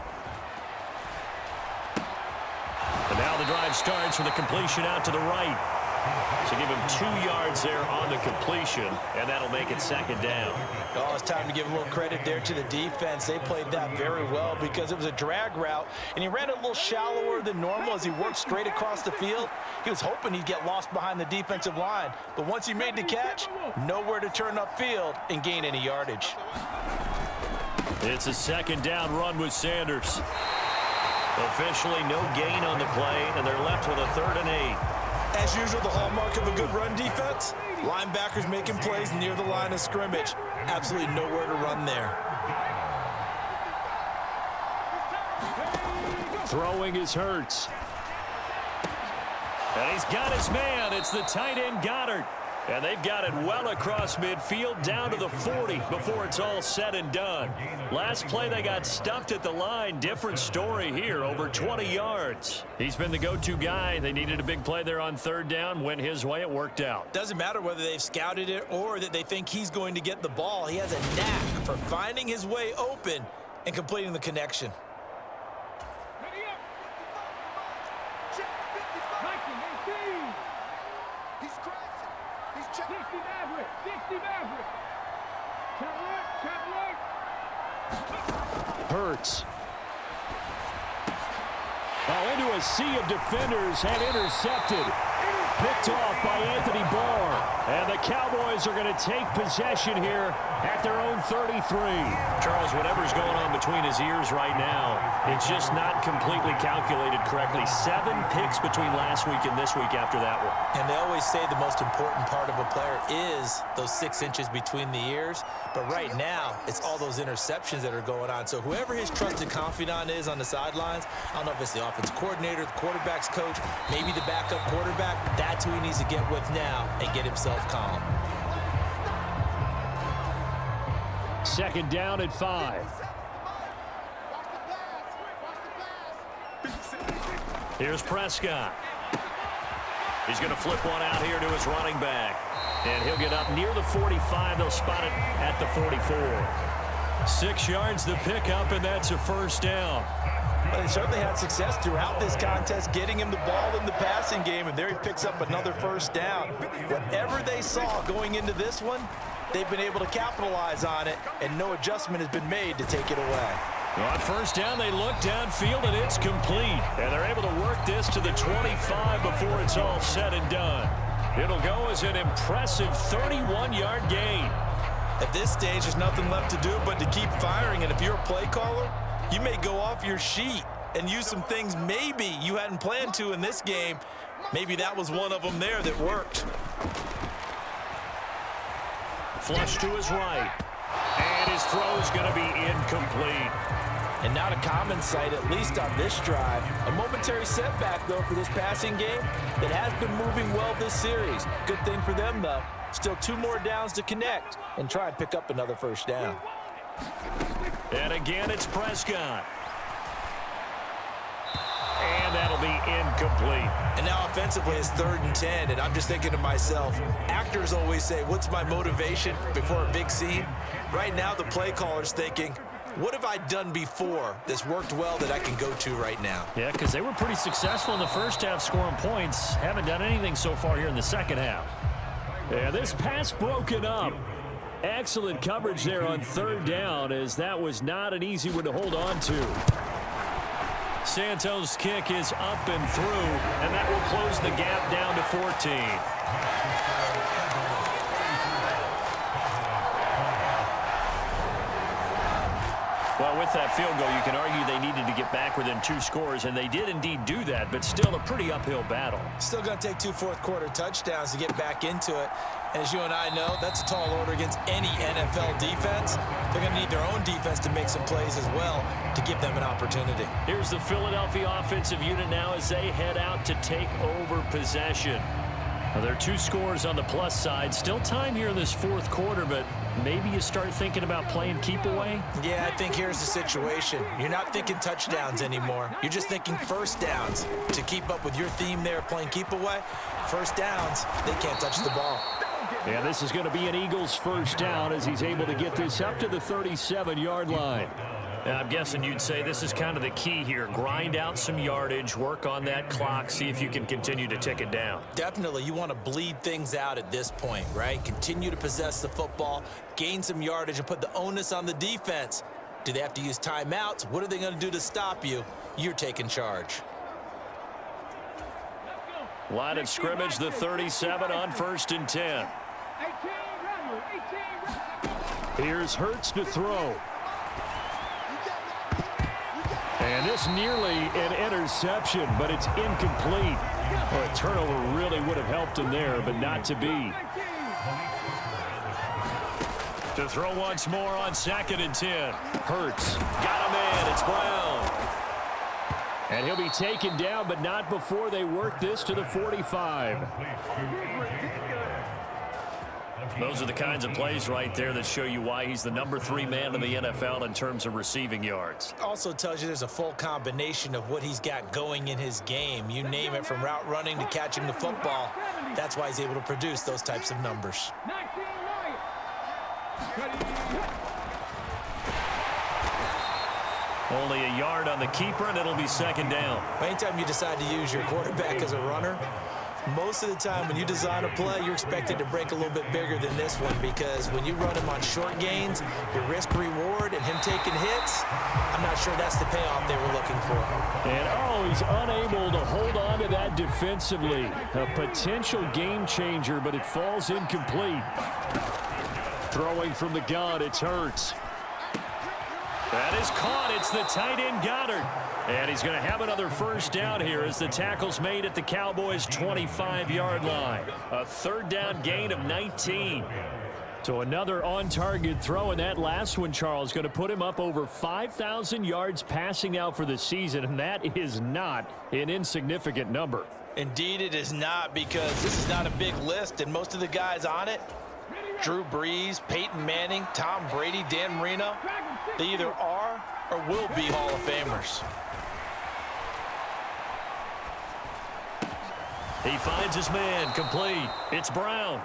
And now the drive starts with a completion out to the right. So give him 2 yards there on the completion, and that'll make it second down. Oh, it's time to give a little credit there to the defense. They played that very well because it was a drag route, and he ran it a little shallower than normal as he worked straight across the field. He was hoping he'd get lost behind the defensive line, but once he made the catch, nowhere to turn upfield and gain any yardage. It's a second down run with Sanders. Officially no gain on the play, and they're left with a 3rd and 8. As usual, the hallmark of a good run defense, linebackers making plays near the line of scrimmage. Absolutely nowhere to run there. Throwing is Hurts. And he's got his man. It's the tight end Goddard. And they've got it well across midfield down to the 40 before it's all said and done. Last play, they got stuffed at the line. Different story here, over 20 yards. He's been the go-to guy. They needed a big play there on 3rd down. Went his way. It worked out. Doesn't matter whether they've scouted it or that they think he's going to get the ball. He has a knack for finding his way open and completing the connection. Hurts. Well, into a sea of defenders and intercepted. Picked off by Anthony Barr. And the Cowboys are going to take possession here at their own 33. Charles, whatever's going on between his ears right now, it's just not completely calculated correctly. 7 picks between last week and this week after that one. And they always say the most important part of a player is those 6 inches between the ears. But right now, it's all those interceptions that are going on. So whoever his trusted confidant is on the sidelines, I don't know if it's the offensive coordinator, the quarterback's coach, maybe the backup quarterback, that's who he needs to get with now and get himself calm. Second down at 5. Here's Prescott. He's going to flip one out here to his running back. And he'll get up near the 45. They'll spot it at the 44. 6 yards the pickup, and that's a first down. Well, they certainly had success throughout this contest, getting him the ball in the passing game, and there he picks up another first down. Whatever they saw going into this one, they've been able to capitalize on it, and no adjustment has been made to take it away. On first down, they look downfield, and it's complete. And they're able to work this to the 25 before it's all said and done. It'll go as an impressive 31-yard gain. At this stage, there's nothing left to do but to keep firing, and if you're a play caller, you may go off your sheet and use some things maybe you hadn't planned to in this game. Maybe that was one of them there that worked. Flush to his right. And his throw's going to be incomplete. And not a common sight, at least on this drive. A momentary setback, though, for this passing game that has been moving well this series. Good thing for them, though. Still 2 more downs to connect and try and pick up another first down. And again, it's Prescott. And that'll be incomplete. And now offensively, it's 3rd and 10, and I'm just thinking to myself, actors always say, what's my motivation before a big scene? Right now, the play caller's thinking, what have I done before that's worked well that I can go to right now? Yeah, because they were pretty successful in the first half scoring points. Haven't done anything so far here in the second half. Yeah, this pass broken up. Excellent coverage there on 3rd down, as that was not an easy one to hold on to. Santos' kick is up and through, and that will close the gap down to 14. Well, with that field goal, you can argue they needed to get back within 2 scores, and they did indeed do that, but still a pretty uphill battle. Still going to take 2 fourth-quarter touchdowns to get back into it. And as you and I know, that's a tall order against any NFL defense. They're going to need their own defense to make some plays as well to give them an opportunity. Here's the Philadelphia offensive unit now as they head out to take over possession. Now, there are 2 scores on the plus side. Still time here in this 4th quarter, but maybe you start thinking about playing keep away? Yeah, I think here's the situation. You're not thinking touchdowns anymore. You're just thinking first downs. To keep up with your theme there, playing keep away, first downs, they can't touch the ball. Yeah, this is going to be an Eagles first down as he's able to get this up to the 37-yard line. And I'm guessing you'd say this is kind of the key here. Grind out some yardage, work on that clock, see if you can continue to tick it down. Definitely, you want to bleed things out at this point, right? Continue to possess the football, gain some yardage, and put the onus on the defense. Do they have to use timeouts? What are they going to do to stop you? You're taking charge. Line of scrimmage, the 37 on 1st and 10. Here's Hurts to throw. And this nearly an interception, but it's incomplete. Well, a turnover really would have helped him there, but not to be. To throw once more on 2nd and 10. Hurts. Got him in. It's Brown. And he'll be taken down, but not before they work this to the 45. Those are the kinds of plays right there that show you why he's the number 3 man in the NFL in terms of receiving yards. Also tells you there's a full combination of what he's got going in his game. You name it, from route running to catching the football. That's why he's able to produce those types of numbers. Only a yard on the keeper, and it'll be 2nd down. Anytime you decide to use your quarterback as a runner, most of the time when you design a play, you're expected to break a little bit bigger than this one, because when you run him on short gains, your risk-reward and him taking hits, I'm not sure that's the payoff they were looking for. And, he's unable to hold on to that defensively. A potential game changer, but it falls incomplete. Throwing from the gun, it's Hurts. That is caught. It's the tight end Goddard. And he's going to have another first down here as the tackle's made at the Cowboys' 25-yard line. A 3rd down gain of 19. So another on-target throw, and that last one, Charles, going to put him up over 5,000 yards passing out for the season, and that is not an insignificant number. Indeed it is not, because this is not a big list, and most of the guys on it, Drew Brees, Peyton Manning, Tom Brady, Dan Marino, they either are or will be Hall of Famers. He finds his man, complete. It's Brown.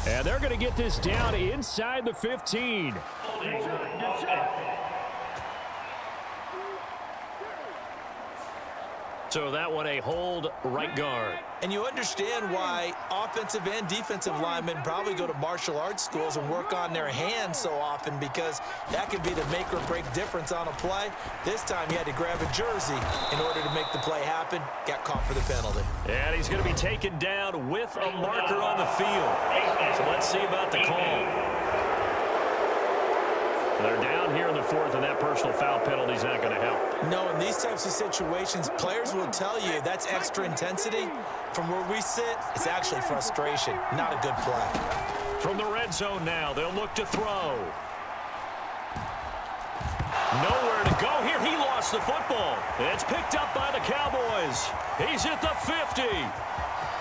And they're going to get this down inside the 15. 2 So that one a hold right guard. And you understand why offensive and defensive linemen probably go to martial arts schools and work on their hands so often, because that could be the make or break difference on a play. This time he had to grab a jersey in order to make the play happen. Got caught for the penalty. And he's going to be taken down with a marker on the field. So let's see about the call. They're down here in the fourth, and that personal foul penalty is not going to help. No, in these types of situations, players will tell you that's extra intensity. From where we sit, it's actually frustration, not a good play. From the red zone now, they'll look to throw. Nowhere to go here. He lost the football. It's picked up by the Cowboys. He's at the 50,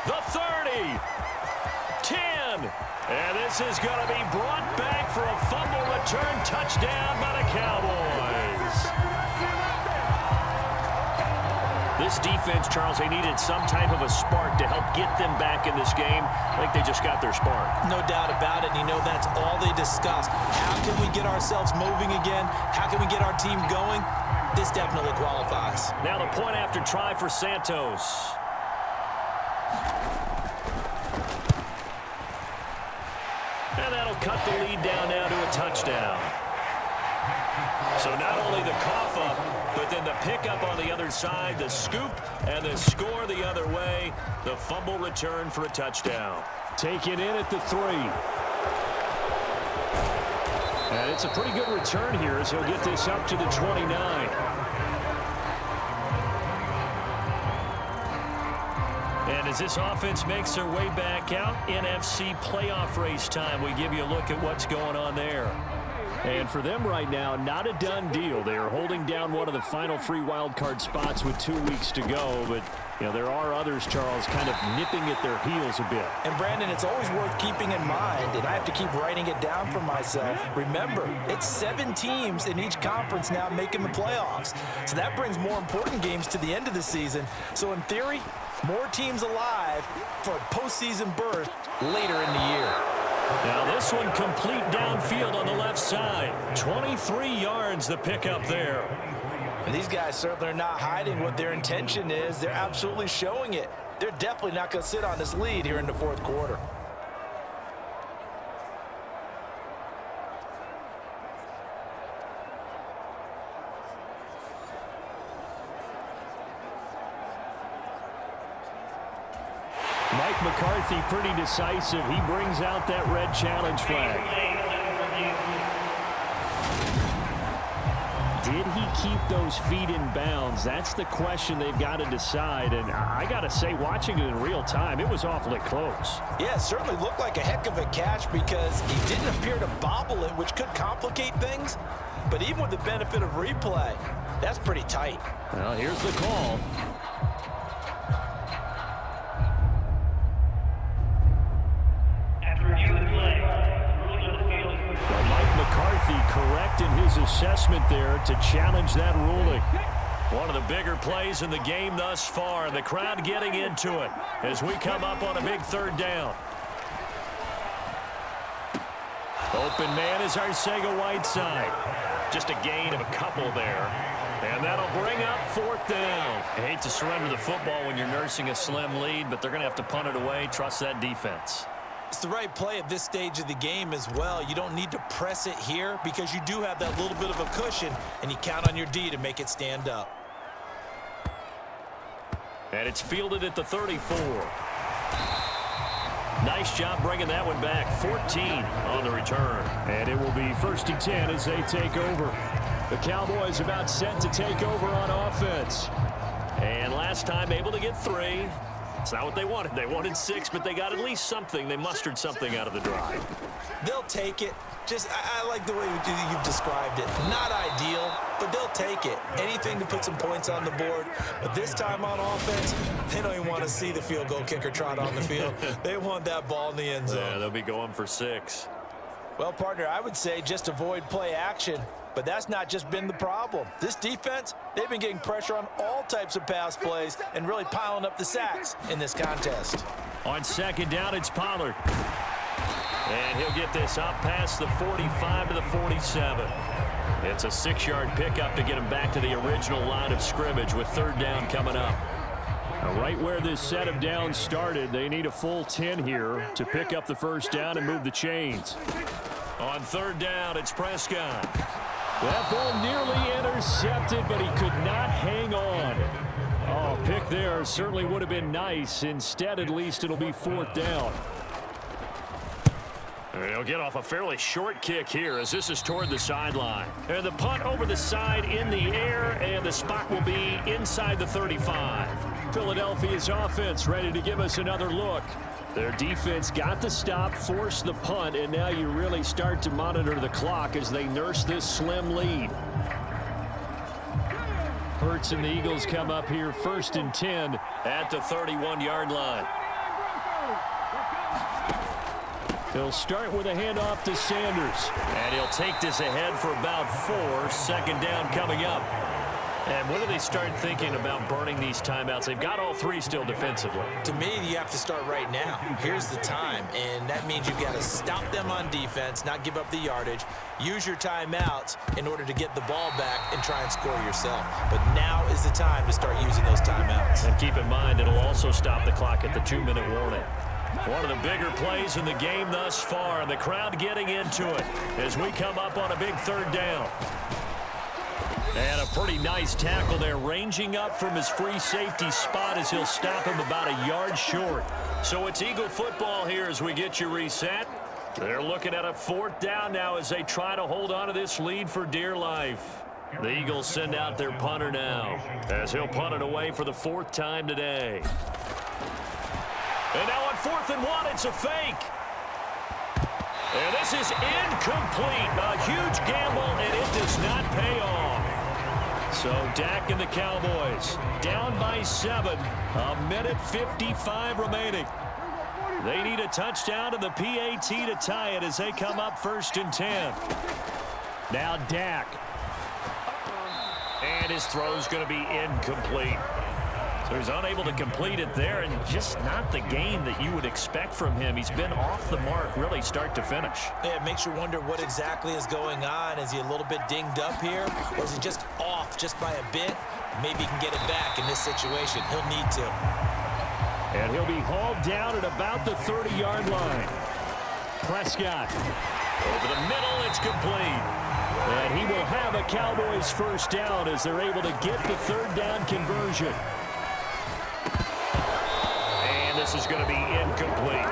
the 30, 10. And this is going to be brought back for a fumble return touchdown by the Cowboys. This defense, Charles, they needed some type of a spark to help get them back in this game. I think they just got their spark. No doubt about it. And you know, that's all they discussed. How can we get ourselves moving again? How can we get our team going? This definitely qualifies. Now the point after try for Santos. And that'll cut the lead down now to a touchdown. So not only the cough up, but then the pickup on the other side, the scoop, and the score the other way. The fumble return for a touchdown. Take it in at the 3. And it's a pretty good return here as he'll get this up to the 29. And as this offense makes their way back out, NFC playoff race time, we give you a look at what's going on there. And for them right now, not a done deal. They are holding down one of the final 3 wild card spots with 2 weeks to go. But, you know, there are others, Charles, kind of nipping at their heels a bit. And, Brandon, it's always worth keeping in mind, and I have to keep writing it down for myself. Remember, it's 7 teams in each conference now making the playoffs. So that brings more important games to the end of the season. So, in theory, more teams alive for a postseason berth later in the year. Now this one complete downfield on the left side. 23 yards the pickup there. And these guys certainly are not hiding what their intention is. They're absolutely showing it. They're definitely not going to sit on this lead here in the fourth quarter. Mike McCarthy pretty decisive. He brings out that red challenge flag. Did he keep those feet in bounds? That's the question they've got to decide. And I got to say, watching it in real time, it was awfully close. Yeah, it certainly looked like a heck of a catch because he didn't appear to bobble it, which could complicate things. But even with the benefit of replay, that's pretty tight. Well, here's the call. Correct in his assessment there to challenge that ruling. One of the bigger plays in the game thus far, and the crowd getting into it as we come up on a big 3rd down. Open man is Arcega-Whiteside. Just a gain of a couple there. And that'll bring up 4th down. I hate to surrender the football when you're nursing a slim lead, but they're going to have to punt it away. Trust that defense. It's the right play at this stage of the game as well. You don't need to press it here because you do have that little bit of a cushion, and you count on your D to make it stand up. And it's fielded at the 34. Nice job bringing that one back. 14 on the return. And it will be 1st and 10 as they take over. The Cowboys about set to take over on offense. And last time able to get 3. It's not what they wanted. They wanted 6, but they got at least something. They mustered something out of the drive. They'll take it. Just, I like the way you've described it. Not ideal, but they'll take it. Anything to put some points on the board. But this time on offense, they don't even want to see the field goal kicker trot on the field. They want that ball in the end zone. Yeah, they'll be going for 6. Well, partner, I would say just avoid play action. But that's not just been the problem. This defense, they've been getting pressure on all types of pass plays and really piling up the sacks in this contest. On 2nd down, it's Pollard. And he'll get this up past the 45 to the 47. It's a 6-yard pickup to get him back to the original line of scrimmage with 3rd down coming up. Right where this set of downs started, they need a full 10 here to pick up the first down and move the chains. On third down, it's Prescott. That ball nearly intercepted, but he could not hang on. Oh, pick there certainly would have been nice. Instead, at least it'll be fourth down. He'll get off a fairly short kick here as this is toward the sideline. And the punt over the side in the air, and the spot will be inside the 35. Philadelphia's offense ready to give us another look. Their defense got the stop, forced the punt, and now you really start to monitor the clock as they nurse this slim lead. Hurts and the Eagles come up here first and 10 at the 31-yard line. They'll start with a handoff to Sanders. And he'll take this ahead for about 4. Second down coming up. And when do they start thinking about burning these timeouts? They've got all 3 still defensively. To me, you have to start right now. Here's the time, and that means you've got to stop them on defense, not give up the yardage, use your timeouts in order to get the ball back and try and score yourself. But now is the time to start using those timeouts. And keep in mind, it'll also stop the clock at the 2-minute warning. One of the bigger plays in the game thus far, and the crowd getting into it as we come up on a big third down. And a pretty nice tackle there, ranging up from his free safety spot as he'll stop him about a yard short. So it's Eagle football here as we get you reset. They're looking at a fourth down now as they try to hold on to this lead for dear life. The Eagles send out their punter now as he'll punt it away for the 4th time today. And now on 4th and 1, it's a fake. And this is incomplete. A huge gamble, and it does not pay off. So Dak and the Cowboys down by 7. 1:55 remaining. They need a touchdown to the PAT to tie it as they come up first and 10. Now Dak. And his throw's going to be incomplete. So he's unable to complete it there, and just not the game that you would expect from him. He's been off the mark really start to finish. Yeah, it makes you wonder what exactly is going on. Is he a little bit dinged up here, or is he just off just by a bit? Maybe he can get it back in this situation. He'll need to. And he'll be hauled down at about the 30-yard line. Prescott. Over the middle, it's complete. And he will have a Cowboys first down as they're able to get the third down conversion. This is going to be incomplete.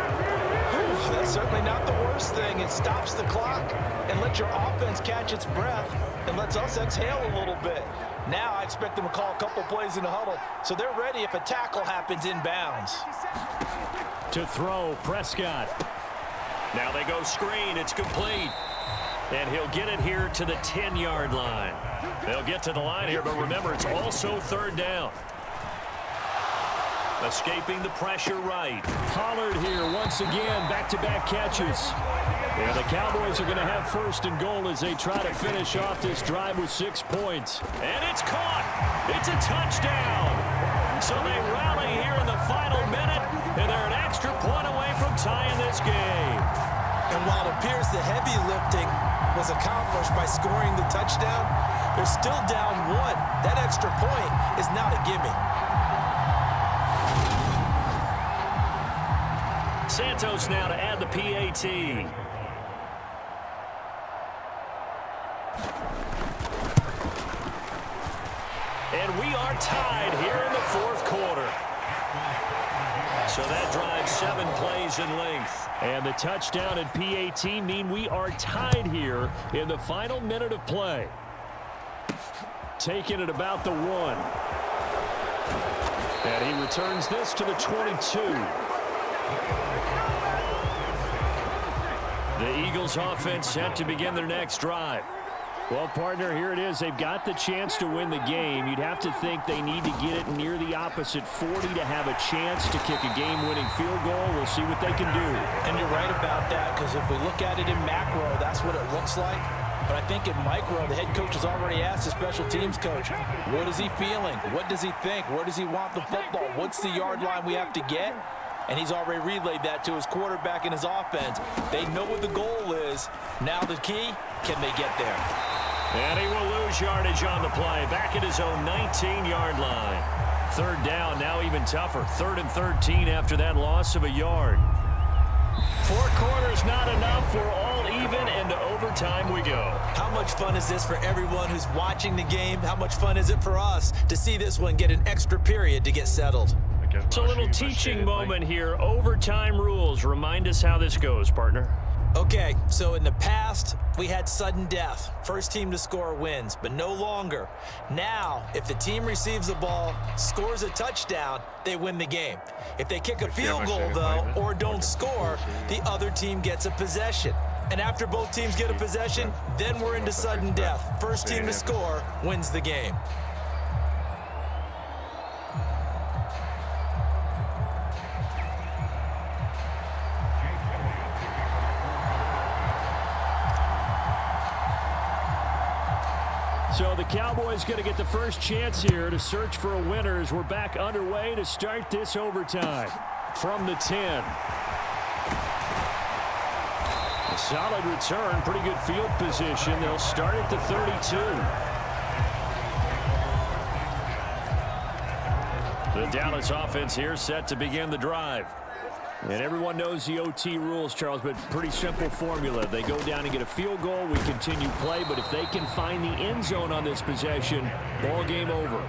That's certainly not the worst thing. It stops the clock and lets your offense catch its breath and lets us exhale a little bit. Now I expect them to call a couple plays in the huddle, so they're ready if a tackle happens inbounds. To throw, Prescott. Now they go screen. It's complete. And he'll get it here to the 10-yard line. They'll get to the line here, but remember, it's also third down. Escaping the pressure right. Pollard here once again, back-to-back catches. And the Cowboys are going to have first and goal as they try to finish off this drive with 6 points. And it's caught. It's a touchdown. So they rally here in the final minute, and they're an extra point away from tying this game. And while it appears the heavy lifting was accomplished by scoring the touchdown, they're still down 1. That extra point is not a gimme. Santos now to add the PAT. And we are tied here in the 4th quarter. So that drives 7 plays in length. And the touchdown and PAT mean we are tied here in the final minute of play. Taking it about the 1. And he returns this to the 22. The Eagles offense set to begin their next drive. Well, partner, here it is. They've got the chance to win the game. You'd have to think they need to get it near the opposite 40 to have a chance to kick a game-winning field goal. We'll see what they can do. And you're right about that, because if we look at it in macro, that's what it looks like. But I think in micro, the head coach has already asked the special teams coach, what is he feeling? What does he think? Where does he want the football? What's the yard line we have to get? And he's already relayed that to his quarterback and his offense. They know what the goal is. Now the key, can they get there? And he will lose yardage on the play. Back at his own 19-yard line. Third down, now even tougher. 3rd and 13 after that loss of a yard. 4 quarters not enough. We're all even, and to overtime we go. How much fun is this for everyone who's watching the game? How much fun is it for us to see this one get an extra period to get settled? It's a little teaching moment here. Overtime rules. Remind us how this goes, partner. Okay, so in the past, we had sudden death. First team to score wins, but no longer. Now, if the team receives the ball, scores a touchdown, they win the game. If they kick a field goal, though, or don't score, the other team gets a possession. And after both teams get a possession, then we're into sudden death. First team to score wins the game. So the Cowboys going to get the first chance here to search for a winner as we're back underway to start this overtime. From the 10. A solid return, pretty good field position. They'll start at the 32. The Dallas offense here set to begin the drive. And everyone knows the OT rules, Charles, but pretty simple formula. They go down and get a field goal, we continue play, but if they can find the end zone on this possession, ball game over.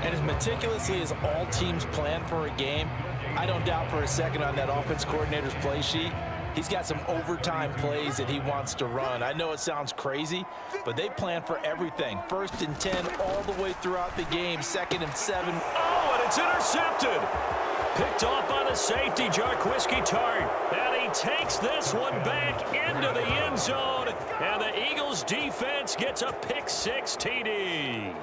And as meticulously as all teams plan for a game, I don't doubt for a second on that offense coordinator's play sheet, he's got some overtime plays that he wants to run. I know it sounds crazy, but they plan for everything. 1st and 10 all the way throughout the game, 2nd and 7. Oh, and it's intercepted. Picked off by the safety, Jarquiski Tart. And he takes this one back into the end zone. And the Eagles defense gets a pick-6 TD.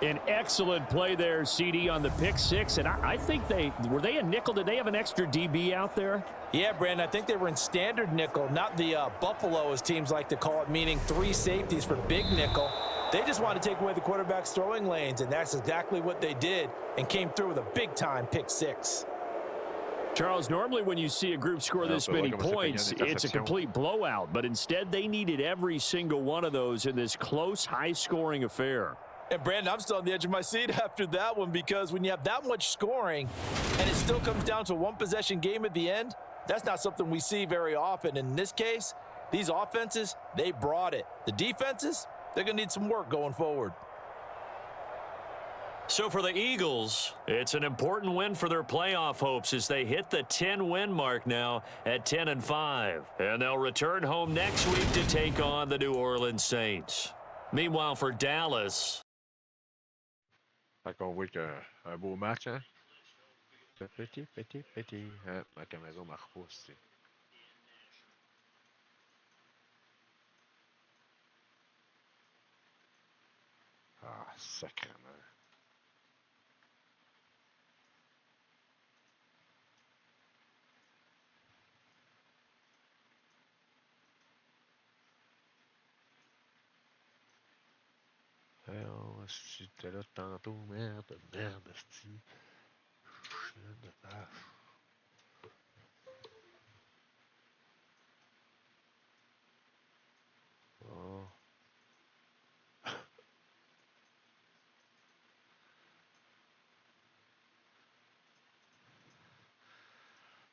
An excellent play there, CD, on the pick-6. And I think were they a nickel? Did they have an extra DB out there? Yeah, Brandon, I think they were in standard nickel, not the Buffalo, as teams like to call it, meaning 3 safeties for big nickel. They just want to take away the quarterback's throwing lanes, and that's exactly what they did and came through with a big-time pick-6. Charles, normally when you see a group score this many points, it's a complete blowout. But instead, they needed every single one of those in this close, high-scoring affair. And, Brandon, I'm still on the edge of my seat after that one because when you have that much scoring and it still comes down to a one-possession game at the end, that's not something we see very often. In this case, these offenses, they brought it. The defenses, they're going to need some work going forward. So for the Eagles, it's an important win for their playoff hopes as they hit the 10-win mark now at 10-5. And they'll return home next week to take on the New Orleans Saints. Meanwhile, for Dallas. Fait qu'on voit qu'un beau match, hein? Petit. Hein? Ma caméra marche pas aussi. Ah, sacrément. Alors, si j'étais là tantôt, merde, esti. Chien de vache. Oh.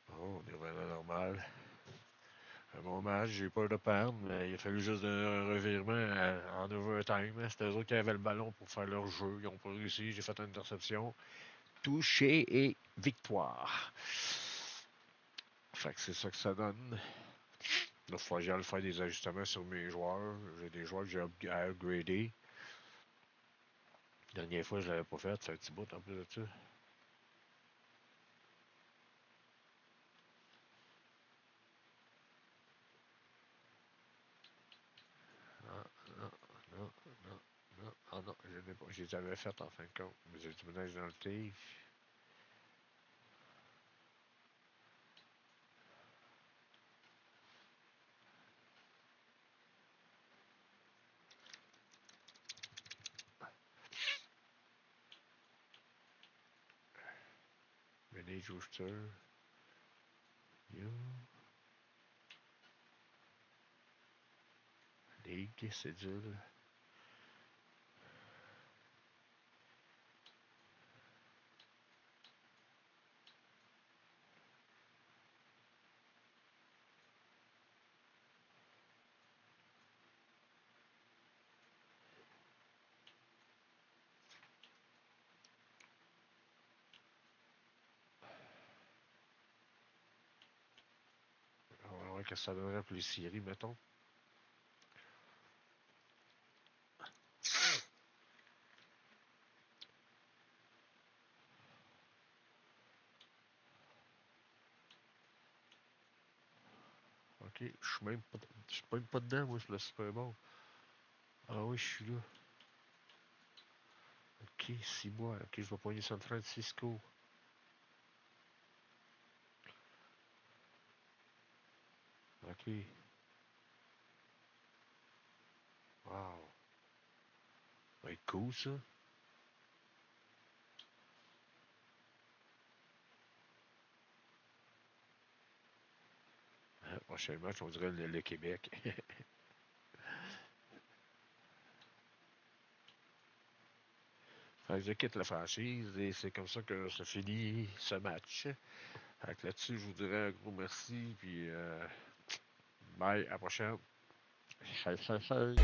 Bon, on est vraiment normal. Un bon match, j'ai eu peur de perdre, mais il a fallu juste un revirement en overtime. C'était eux autres qui avaient le ballon pour faire leur jeu. Ils n'ont pas réussi. J'ai fait une interception. Touché et victoire. Fait que c'est ça que ça donne. Là, il faut que j'aille faire des ajustements sur mes joueurs. J'ai des joueurs que j'ai à upgrader. La dernière fois, je l'avais pas fait. C'est un petit bout en plus de ça. Non. Ah non, je n'ai pas. Je les avais faites en fin de compte. Mais j'ai du ménage dans le tige. Manage roster. You. Ligue, cédule. qu'est-ce que ça donnerait pour les séries, mettons. Ok, je suis même pas dedans, moi, sur le Super Bowl. Ah oui, je suis là. Ok, 6 mois. Ok, je vais poigner San Francisco. Ok. Wow. Ça va être cool, ça. Prochain match, on dirait le Québec. Fait que je quitte la franchise et c'est comme ça que se finit ce match. Fait que là-dessus, je vous dirais un gros merci, puis bye, à la prochaine. Salut, salut, salut.